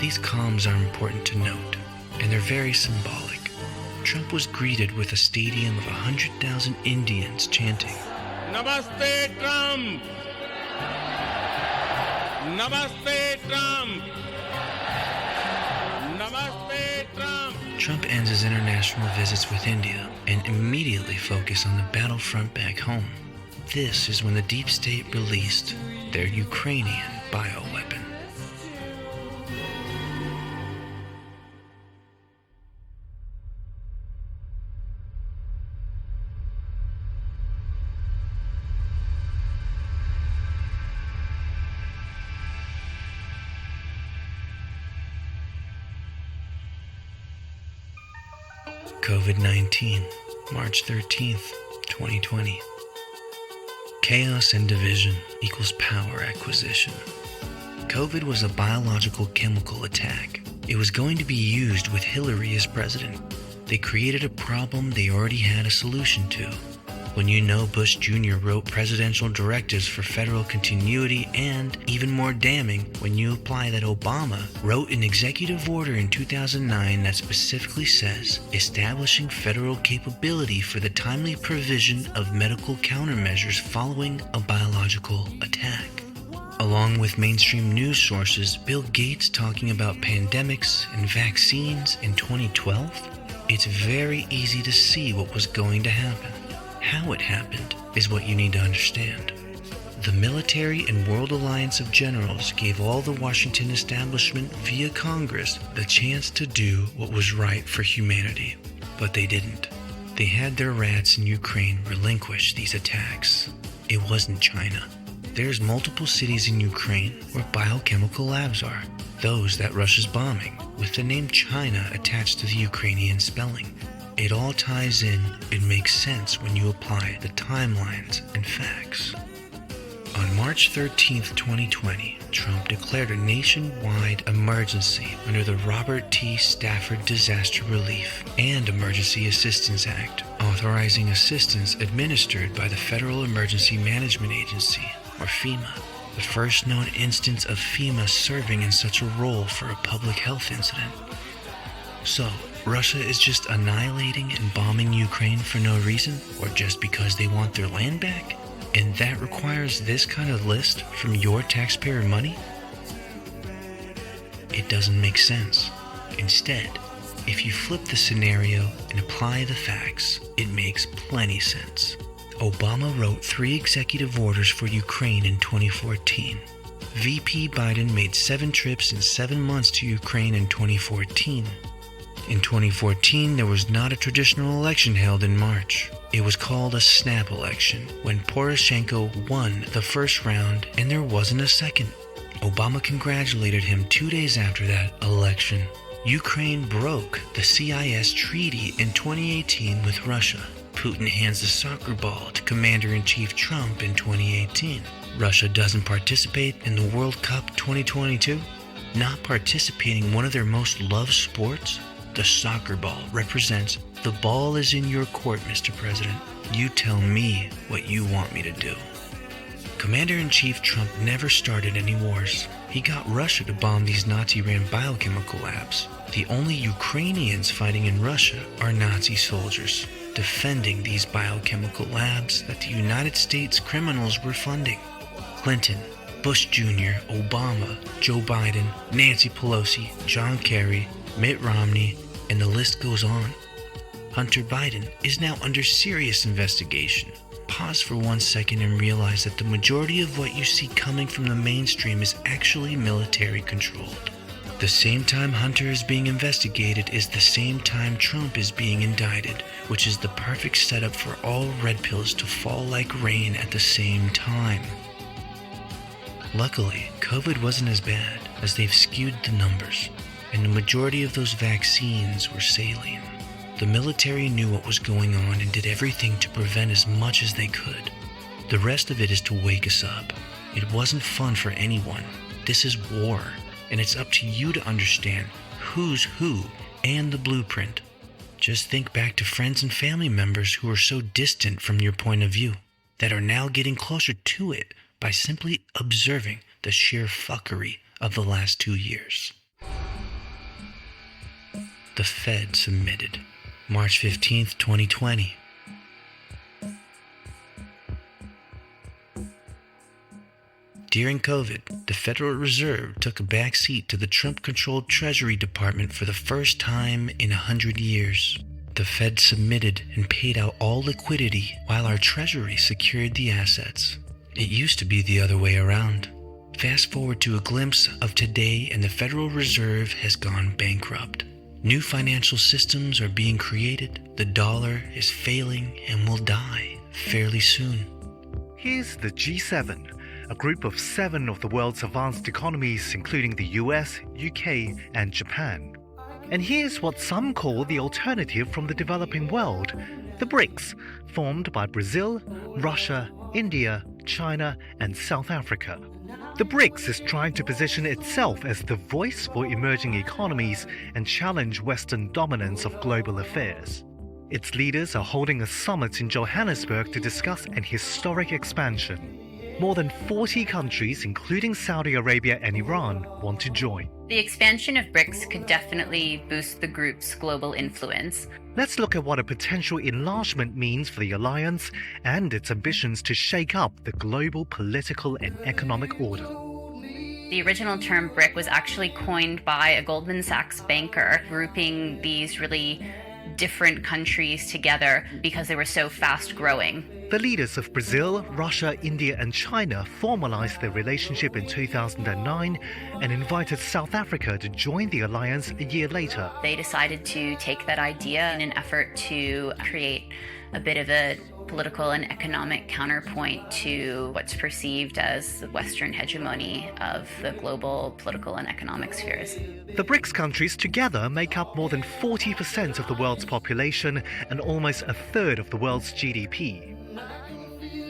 These comms are important to note, and they're very symbolic. Trump was greeted with a stadium of 100,000 Indians chanting, Namaste Trump! Namaste Trump! Namaste Trump! Trump ends his international visits with India and immediately focused on the battlefront back home. This is when the deep state released their Ukrainian bioweapon. COVID-19, March 13th, 2020. Chaos and division equals power acquisition. COVID was a biological chemical attack. It was going to be used with Hillary as president. They created a problem they already had a solution to. When you know Bush Jr. wrote presidential directives for federal continuity, and even more damning, when you apply that Obama wrote an executive order in 2009 that specifically says, establishing federal capability for the timely provision of medical countermeasures following a biological attack. Along with mainstream news sources, Bill Gates talking about pandemics and vaccines in 2012, it's very easy to see what was going to happen. How it happened is what you need to understand. The military and World Alliance of Generals gave all the Washington establishment via Congress the chance to do what was right for humanity, but they didn't. They had their rats in Ukraine relinquish these attacks. It wasn't China. There's multiple cities in Ukraine where biochemical labs are, those that Russia's bombing, with the name China attached to the Ukrainian spelling. It all ties in and makes sense when you apply the timelines and facts. On March 13, 2020, Trump declared a nationwide emergency under the Robert T. Stafford Disaster Relief and Emergency Assistance Act, authorizing assistance administered by the Federal Emergency Management Agency, or FEMA, the first known instance of FEMA serving in such a role for a public health incident. So, Russia is just annihilating and bombing Ukraine for no reason, or just because they want their land back? And that requires this kind of list from your taxpayer money? It doesn't make sense. Instead, if you flip the scenario and apply the facts, it makes plenty sense. Obama wrote 3 executive orders for Ukraine in 2014. VP Biden made 7 trips in 7 months to Ukraine in 2014. In 2014, there was not a traditional election held in March. It was called a snap election, when Poroshenko won the first round and there wasn't a second. Obama congratulated him 2 days after that election. Ukraine broke the CIS treaty in 2018 with Russia. Putin hands the soccer ball to Commander-in-Chief Trump in 2018. Russia doesn't participate in the World Cup 2022. Not participating in one of their most loved sports? The soccer ball represents the ball is in your court, Mr. President. You tell me what you want me to do. Commander-in-Chief Trump never started any wars. He got Russia to bomb these Nazi-ran biochemical labs. The only Ukrainians fighting in Russia are Nazi soldiers, defending these biochemical labs that the United States criminals were funding. Clinton, Bush Jr., Obama, Joe Biden, Nancy Pelosi, John Kerry, Mitt Romney, and the list goes on. Hunter Biden is now under serious investigation. Pause for 1 second and realize that the majority of what you see coming from the mainstream is actually military controlled. The same time Hunter is being investigated is the same time Trump is being indicted, which is the perfect setup for all red pills to fall like rain at the same time. Luckily, COVID wasn't as bad, as they've skewed the numbers, and the majority of those vaccines were saline. The military knew what was going on and did everything to prevent as much as they could. The rest of it is to wake us up. It wasn't fun for anyone. This is war, and it's up to you to understand who's who and the blueprint. Just think back to friends and family members who are so distant from your point of view, that are now getting closer to it by simply observing the sheer fuckery of the last 2 years. The Fed submitted. March 15th, 2020. During COVID, the Federal Reserve took a back seat to the Trump-controlled Treasury Department for the first time in 100 years. The Fed submitted and paid out all liquidity while our Treasury secured the assets. It used to be the other way around. Fast forward to a glimpse of today and the Federal Reserve has gone bankrupt. New financial systems are being created, the dollar is failing and will die fairly soon. Here's the G7, a group of 7 of the world's advanced economies, including the US, UK, and Japan. And here's what some call the alternative from the developing world, the BRICS, formed by Brazil, Russia, India, China, and South Africa. The BRICS is trying to position itself as the voice for emerging economies and challenge Western dominance of global affairs. Its leaders are holding a summit in Johannesburg to discuss an historic expansion. More than 40 countries, including Saudi Arabia and Iran, want to join. The expansion of BRICS could definitely boost the group's global influence. Let's look at what a potential enlargement means for the alliance and its ambitions to shake up the global political and economic order. The original term BRIC was actually coined by a Goldman Sachs banker, grouping these really different countries together because they were so fast growing. The leaders of Brazil, Russia, India, and China formalized their relationship in 2009 and invited South Africa to join the alliance a year later. They decided to take that idea in an effort to create a bit of a political and economic counterpoint to what's perceived as the Western hegemony of the global political and economic spheres. The BRICS countries together make up more than 40% of the world's population and almost a third of the world's GDP.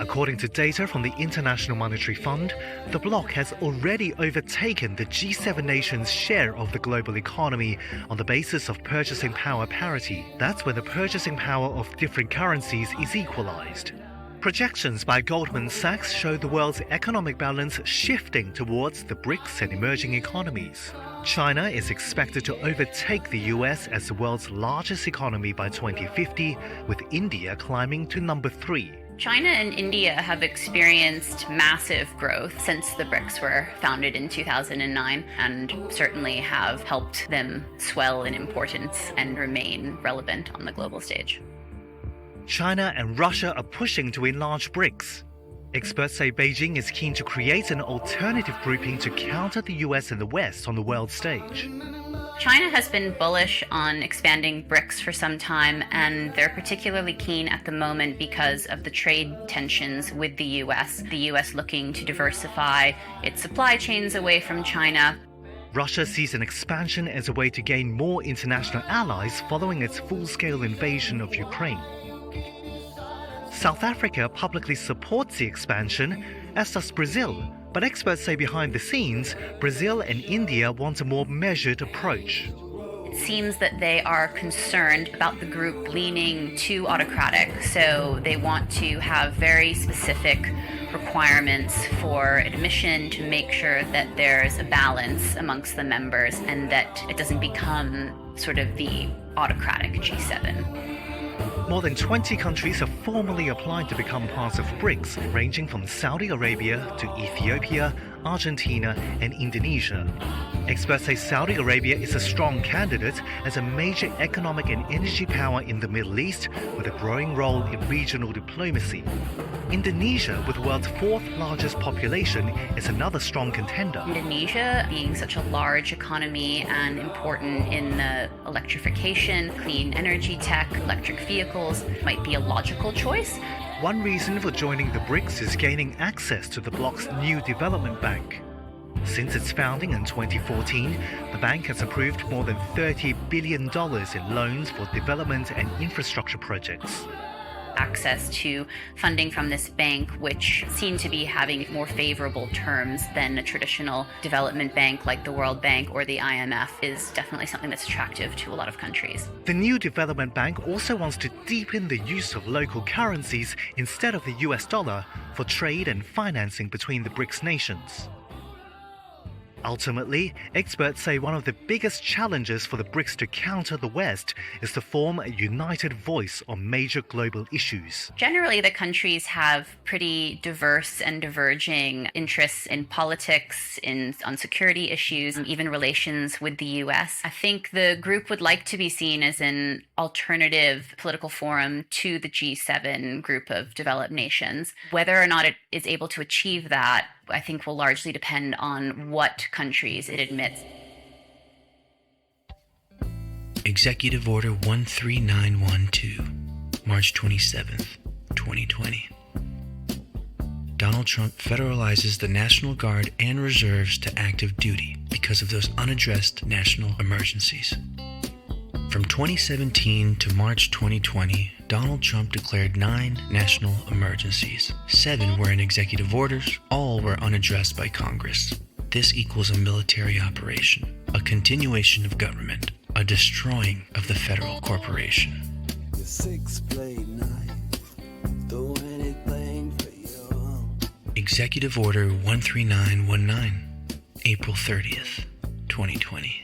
According to data from the International Monetary Fund, the bloc has already overtaken the G7 nations' share of the global economy on the basis of purchasing power parity. That's when the purchasing power of different currencies is equalized. Projections by Goldman Sachs show the world's economic balance shifting towards the BRICS and emerging economies. China is expected to overtake the US as the world's largest economy by 2050, with India climbing to number 3. China and India have experienced massive growth since the BRICS were founded in 2009 and certainly have helped them swell in importance and remain relevant on the global stage. China and Russia are pushing to enlarge BRICS. Experts say Beijing is keen to create an alternative grouping to counter the US and the West on the world stage. China has been bullish on expanding BRICS for some time, and they're particularly keen at the moment because of the trade tensions with the US looking to diversify its supply chains away from China. Russia sees an expansion as a way to gain more international allies following its full-scale invasion of Ukraine. South Africa publicly supports the expansion, as does Brazil, but experts say behind the scenes, Brazil and India want a more measured approach. It seems that they are concerned about the group leaning too autocratic, so they want to have very specific requirements for admission to make sure that there's a balance amongst the members and that it doesn't become sort of the autocratic G7. More than 20 countries have formally applied to become part of BRICS, ranging from Saudi Arabia to Ethiopia, Argentina, and Indonesia. Experts say Saudi Arabia is a strong candidate as a major economic and energy power in the Middle East with a growing role in regional diplomacy. Indonesia, with the world's fourth largest population, is another strong contender. Indonesia, being such a large economy and important in the electrification, clean energy tech, electric vehicles, might be a logical choice. One reason for joining the BRICS is gaining access to the bloc's new development bank. Since its founding in 2014, the bank has approved more than $30 billion in loans for development and infrastructure projects. Access to funding from this bank, which seem to be having more favorable terms than a traditional development bank like the World Bank or the IMF, is definitely something that's attractive to a lot of countries. The new development bank also wants to deepen the use of local currencies instead of the US dollar for trade and financing between the BRICS nations. Ultimately, experts say one of the biggest challenges for the BRICS to counter the West is to form a united voice on major global issues. Generally, the countries have pretty diverse and diverging interests in politics, on security issues, and even relations with the US. I think the group would like to be seen as an alternative political forum to the G7 group of developed nations. Whether or not it is able to achieve that, I think, will largely depend on what countries it admits. Executive Order 13912, March 27th, 2020. Donald Trump federalizes the National Guard and reserves to active duty because of those unaddressed national emergencies. From 2017 to March 2020, Donald Trump declared 9 national emergencies. 7 were in executive orders, all were unaddressed by Congress. This equals a military operation, a continuation of government, a destroying of the federal corporation. Your 6-blade knife, do anything for you. Executive Order 13919, April 30th, 2020.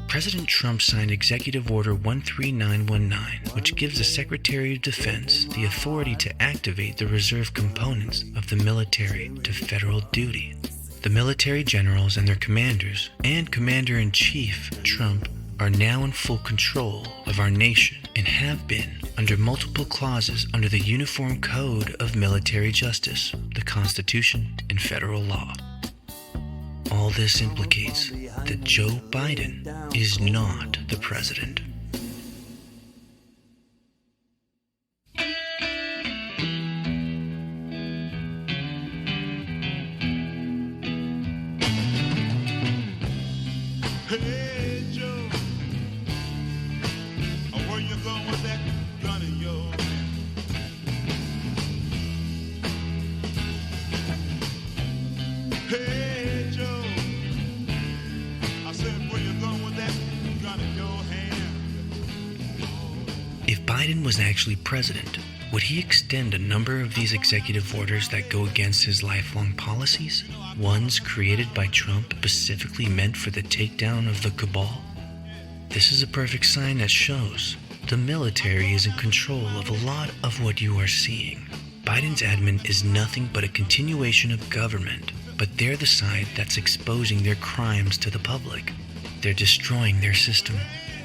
President Trump signed Executive Order 13919, which gives the Secretary of Defense the authority to activate the reserve components of the military to federal duty. The military generals and their commanders, and Commander-in-Chief Trump, are now in full control of our nation and have been under multiple clauses under the Uniform Code of Military Justice, the Constitution, and federal law. All this implicates that Joe Biden is not the president. Hey Joe, where you going with that gun in your hand? Hey Joe, I said where you going with that gun in your hand? If Biden was actually president, would he extend a number of these executive orders that go against his lifelong policies? Ones created by Trump specifically meant for the takedown of the cabal? This is a perfect sign that shows the military is in control of a lot of what you are seeing. Biden's admin is nothing but a continuation of government, but they're the side that's exposing their crimes to the public. They're destroying their system.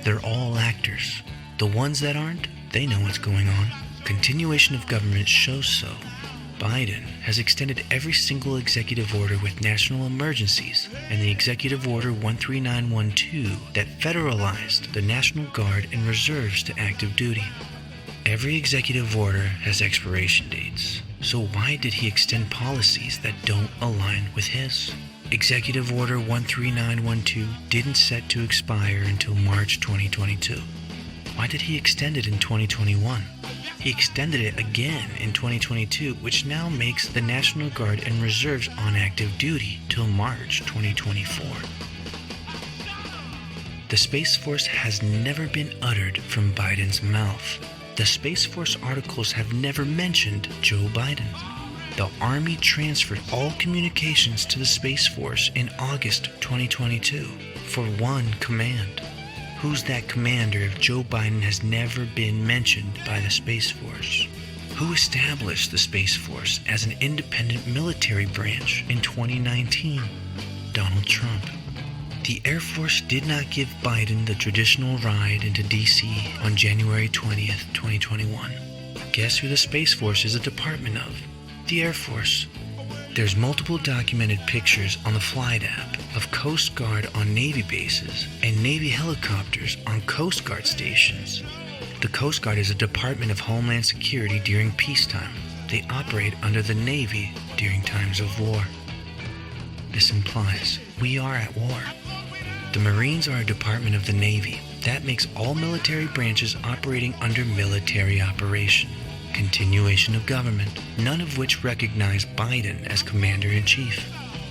They're all actors. The ones that aren't, they know what's going on. Continuation of government shows so. Biden has extended every single executive order with national emergencies and the Executive Order 13912 that federalized the National Guard and reserves to active duty. Every executive order has expiration dates, so why did he extend policies that don't align with his? Executive Order 13912 didn't set to expire until March 2022. Why did he extend it in 2021? He extended it again in 2022, which now makes the National Guard and reserves on active duty till March 2024. The Space Force has never been uttered from Biden's mouth. The Space Force articles have never mentioned Joe Biden. The Army transferred all communications to the Space Force in August 2022 for one command. Who's that commander if Joe Biden has never been mentioned by the Space Force? Who established the Space Force as an independent military branch in 2019? Donald Trump. The Air Force did not give Biden the traditional ride into D.C. on January 20th, 2021. Guess who the Space Force is a department of? The Air Force. There's multiple documented pictures on the Flight app of Coast Guard on Navy bases and Navy helicopters on Coast Guard stations. The Coast Guard is a department of Homeland Security during peacetime. They operate under the Navy during times of war. This implies we are at war. The Marines are a department of the Navy. That makes all military branches operating under military operation. Continuation of government, none of which recognize Biden as Commander-in-Chief.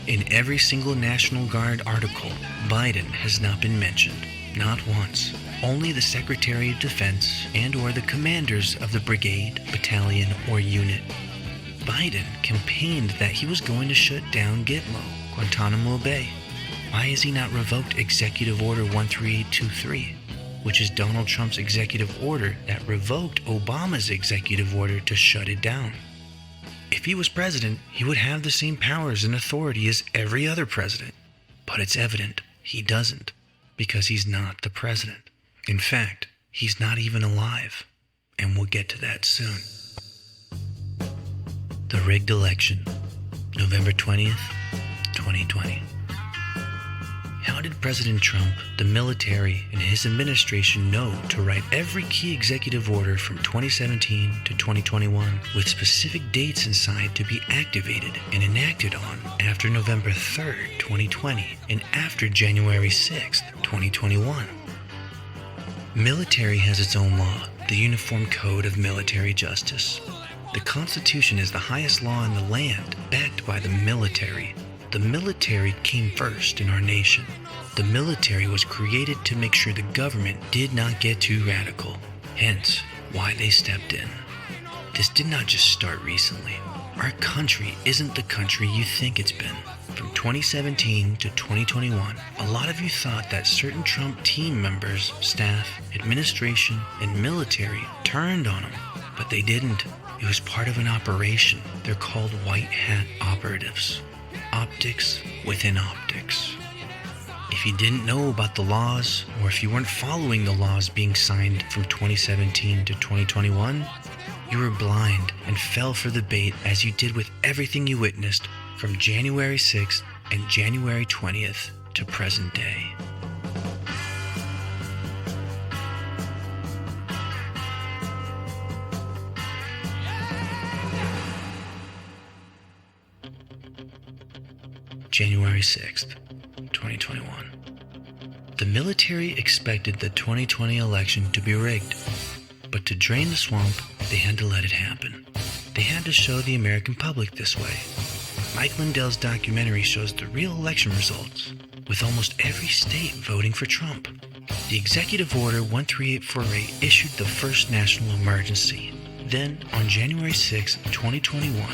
In every single National Guard article, Biden has not been mentioned, not once. Only the Secretary of Defense and/or the commanders of the brigade, battalion, or unit. Biden campaigned that he was going to shut down Gitmo, Guantanamo Bay. Why has he not revoked Executive Order 13823? Which is Donald Trump's executive order that revoked Obama's executive order to shut it down. If he was president, he would have the same powers and authority as every other president. But it's evident he doesn't, because he's not the president. In fact, he's not even alive, and we'll get to that soon. The rigged election, November 20th, 2020. How did President Trump, the military, and his administration know to write every key executive order from 2017 to 2021 with specific dates inside to be activated and enacted on after November 3rd, 2020, and after January 6th, 2021? Military has its own law, the Uniform Code of Military Justice. The Constitution is the highest law in the land, backed by the military. The military came first in our nation. The military was created to make sure the government did not get too radical, hence why they stepped in. This did not just start recently. Our country isn't the country you think it's been. From 2017 to 2021, a lot of you thought that certain Trump team members, staff, administration, and military turned on him, but they didn't. It was part of an operation. They're called white hat operatives. Optics within optics. If you didn't know about the laws, or if you weren't following the laws being signed from 2017 to 2021, you were blind and fell for the bait as you did with everything you witnessed from January 6th and January 20th to present day. January 6th, 2021. The military expected the 2020 election to be rigged, but to drain the swamp, they had to let it happen. They had to show the American public this way. Mike Lindell's documentary shows the real election results, with almost every state voting for Trump. The Executive Order 13848 issued the first national emergency. Then, on January 6, 2021,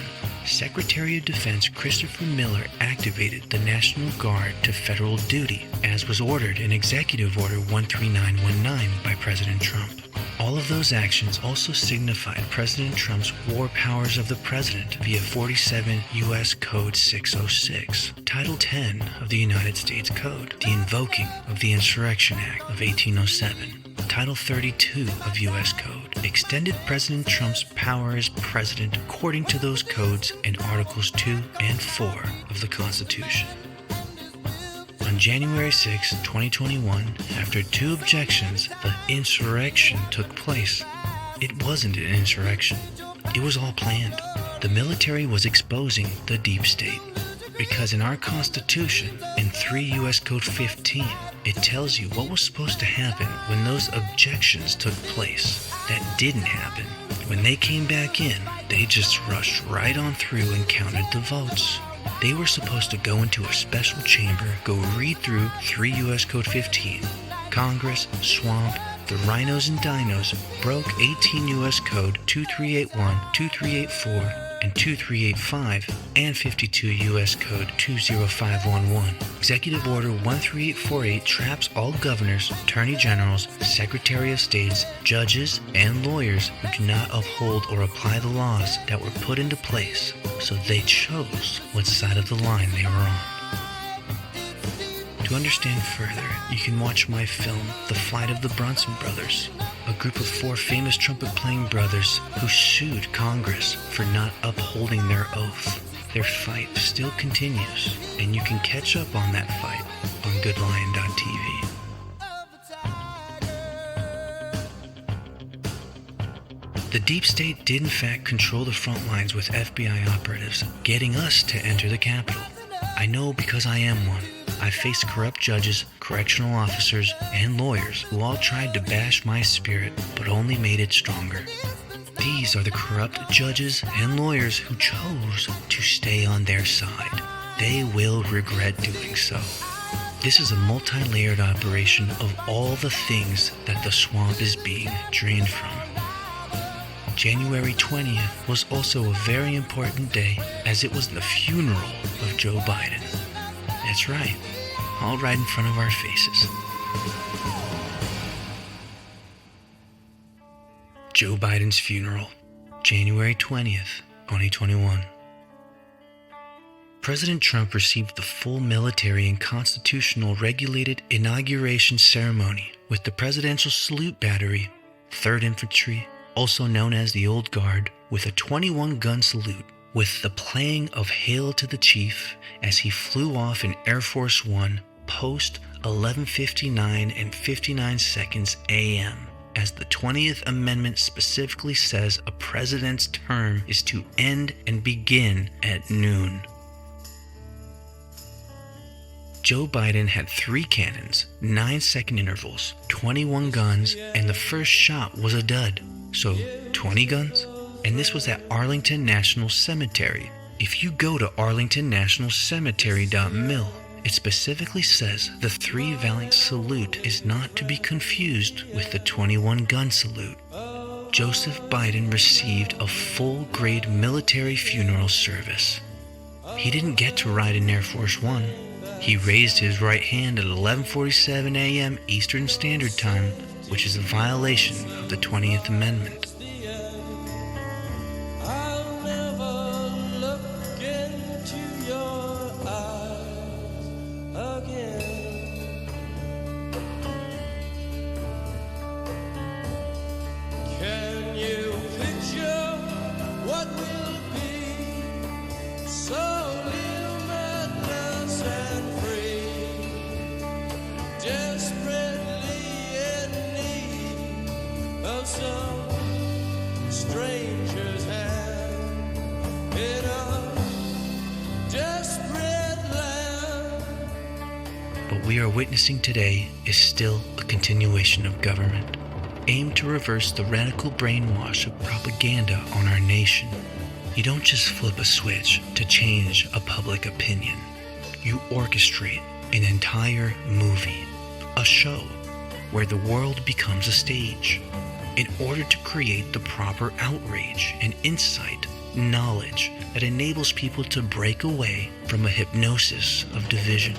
Secretary of Defense Christopher Miller activated the National Guard to federal duty, as was ordered in Executive Order 13919 by President Trump. All of those actions also signified President Trump's war powers of the president via 47 U.S. Code 606, Title 10 of the United States Code, the invoking of the Insurrection Act of 1807, Title 32 of U.S. Code, extended President Trump's power as president according to those codes in Articles 2 and 4 of the Constitution. On January 6, 2021, after 2 objections, the insurrection took place. It wasn't an insurrection. It was all planned. The military was exposing the deep state. Because in our Constitution, in 3 U.S. Code 15, it tells you what was supposed to happen when those objections took place. That didn't happen. When they came back in, they just rushed right on through and counted the votes. They were supposed to go into a special chamber, go read through 3 U.S. Code 15. Congress, swamp, the rhinos and dinos broke 18 U.S. Code 2381, 2384, and 2385, and 52 U.S. Code 20511. Executive Order 13848 traps all governors, attorney generals, secretary of states, judges, and lawyers who do not uphold or apply the laws that were put into place, so they chose what side of the line they were on. To understand further, you can watch my film, The Flight of the Bronson Brothers, a group of 4 famous trumpet-playing brothers who sued Congress for not upholding their oath. Their fight still continues, and you can catch up on that fight on goodlion.tv. The deep state did in fact control the front lines with FBI operatives, getting us to enter the Capitol. I know because I am one. I faced corrupt judges, correctional officers, and lawyers who all tried to bash my spirit, but only made it stronger. These are the corrupt judges and lawyers who chose to stay on their side. They will regret doing so. This is a multi-layered operation of all the things that the swamp is being drained from. January 20th was also a very important day, as it was the funeral of Joe Biden. That's right, all right in front of our faces. Joe Biden's funeral, January 20th, 2021. President Trump received the full military and constitutional regulated inauguration ceremony with the Presidential Salute Battery, 3rd Infantry, also known as the Old Guard, with a 21-gun salute, with the playing of Hail to the Chief as he flew off in Air Force One post 11:59 and 59 seconds a.m. as the 20th Amendment specifically says a president's term is to end and begin at noon. Joe Biden had 3 cannons, 9-second intervals, 21 guns, and the first shot was a dud. So 20 guns? And this was at Arlington National Cemetery. If you go to arlingtonnationalcemetery.mil, it specifically says the 3 Valiant salute is not to be confused with the 21 gun salute. Joseph Biden received a full-grade military funeral service. He didn't get to ride in Air Force One. He raised his right hand at 11:47 a.m. Eastern Standard Time, which is a violation of the 20th Amendment. I'll never look into your eyes again. Can you picture what will be? So limitless and free, desperately in need of some stranger's hand in a desperate land. What we are witnessing today is still a continuation of government, aimed to reverse the radical brainwash of propaganda on our nation. You don't just flip a switch to change a public opinion. You orchestrate an entire movie, a show, where the world becomes a stage, in order to create the proper outrage and insight, knowledge that enables people to break away from a hypnosis of division.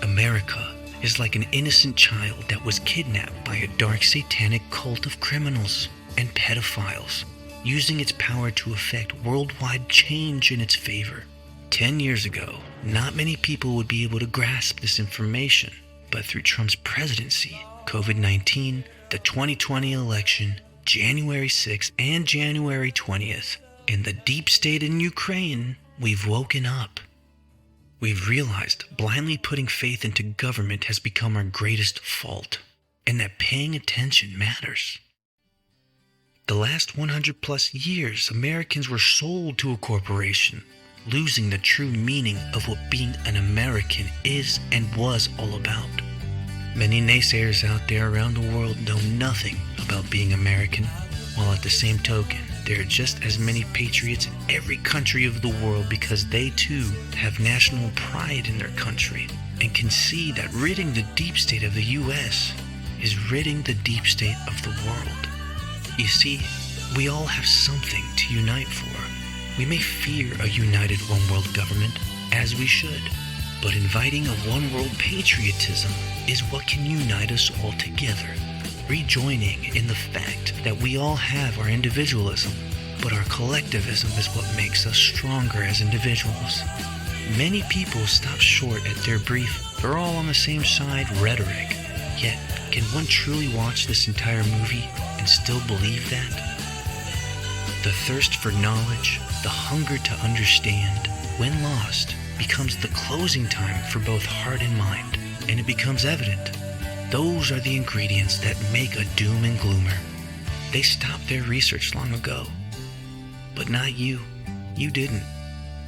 America is like an innocent child that was kidnapped by a dark satanic cult of criminals and pedophiles, using its power to effect worldwide change in its favor. 10 years ago, not many people would be able to grasp this information, but through Trump's presidency, COVID-19, the 2020 election, January 6th and January 20th, and the deep state in Ukraine, we've woken up. We've realized blindly putting faith into government has become our greatest fault, and that paying attention matters. The last 100 plus years, Americans were sold to a corporation, losing the true meaning of what being an American is and was all about. Many naysayers out there around the world know nothing about being American, while at the same token, there are just as many patriots in every country of the world because they too have national pride in their country and can see that ridding the deep state of the U.S. is ridding the deep state of the world. You see, we all have something to unite for. We may fear a united one-world government, as we should, but inviting a one-world patriotism is what can unite us all together. Rejoining in the fact that we all have our individualism, but our collectivism is what makes us stronger as individuals. Many people stop short at their brief, "we're all on the same side" rhetoric. Yet, can one truly watch this entire movie and still believe that? The thirst for knowledge, the hunger to understand, when lost, becomes the closing time for both heart and mind, and it becomes evident. Those are the ingredients that make a doom and gloomer. They stopped their research long ago. But not you. You didn't.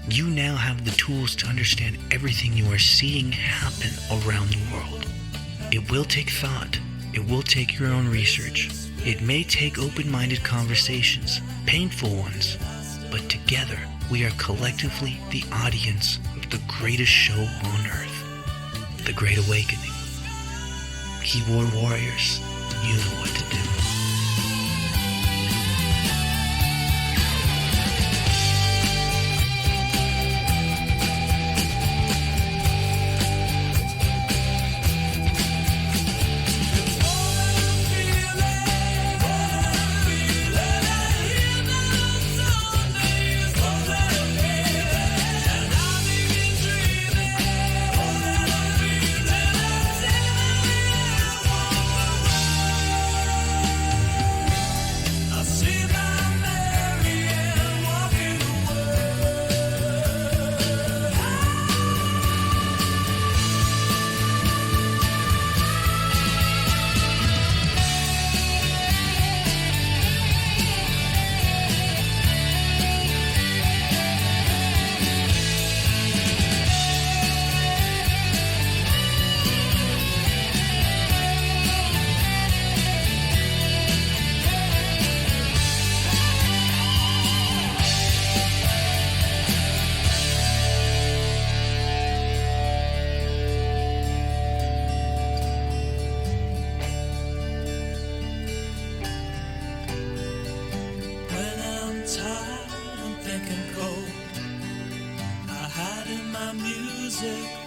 You now have the tools to understand everything you are seeing happen around the world. It will take thought. It will take your own research. It may take open-minded conversations, painful ones, but together we are collectively the audience of the greatest show on earth, The Great Awakening. Keyboard warriors, you know what to do.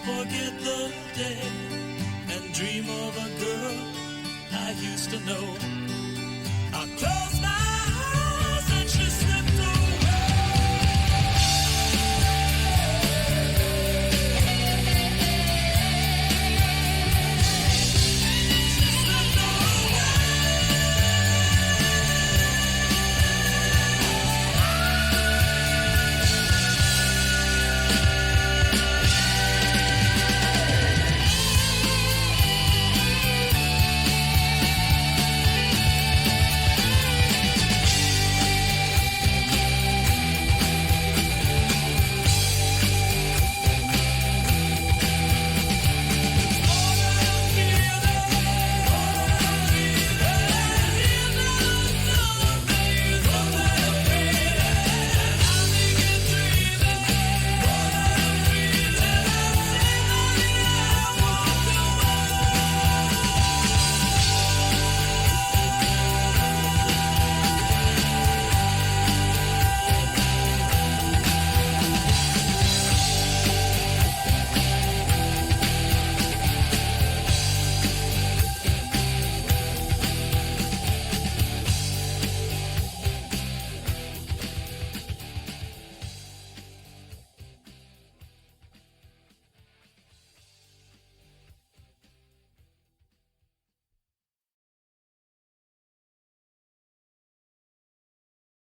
Forget the day and dream of a girl I used to know. I close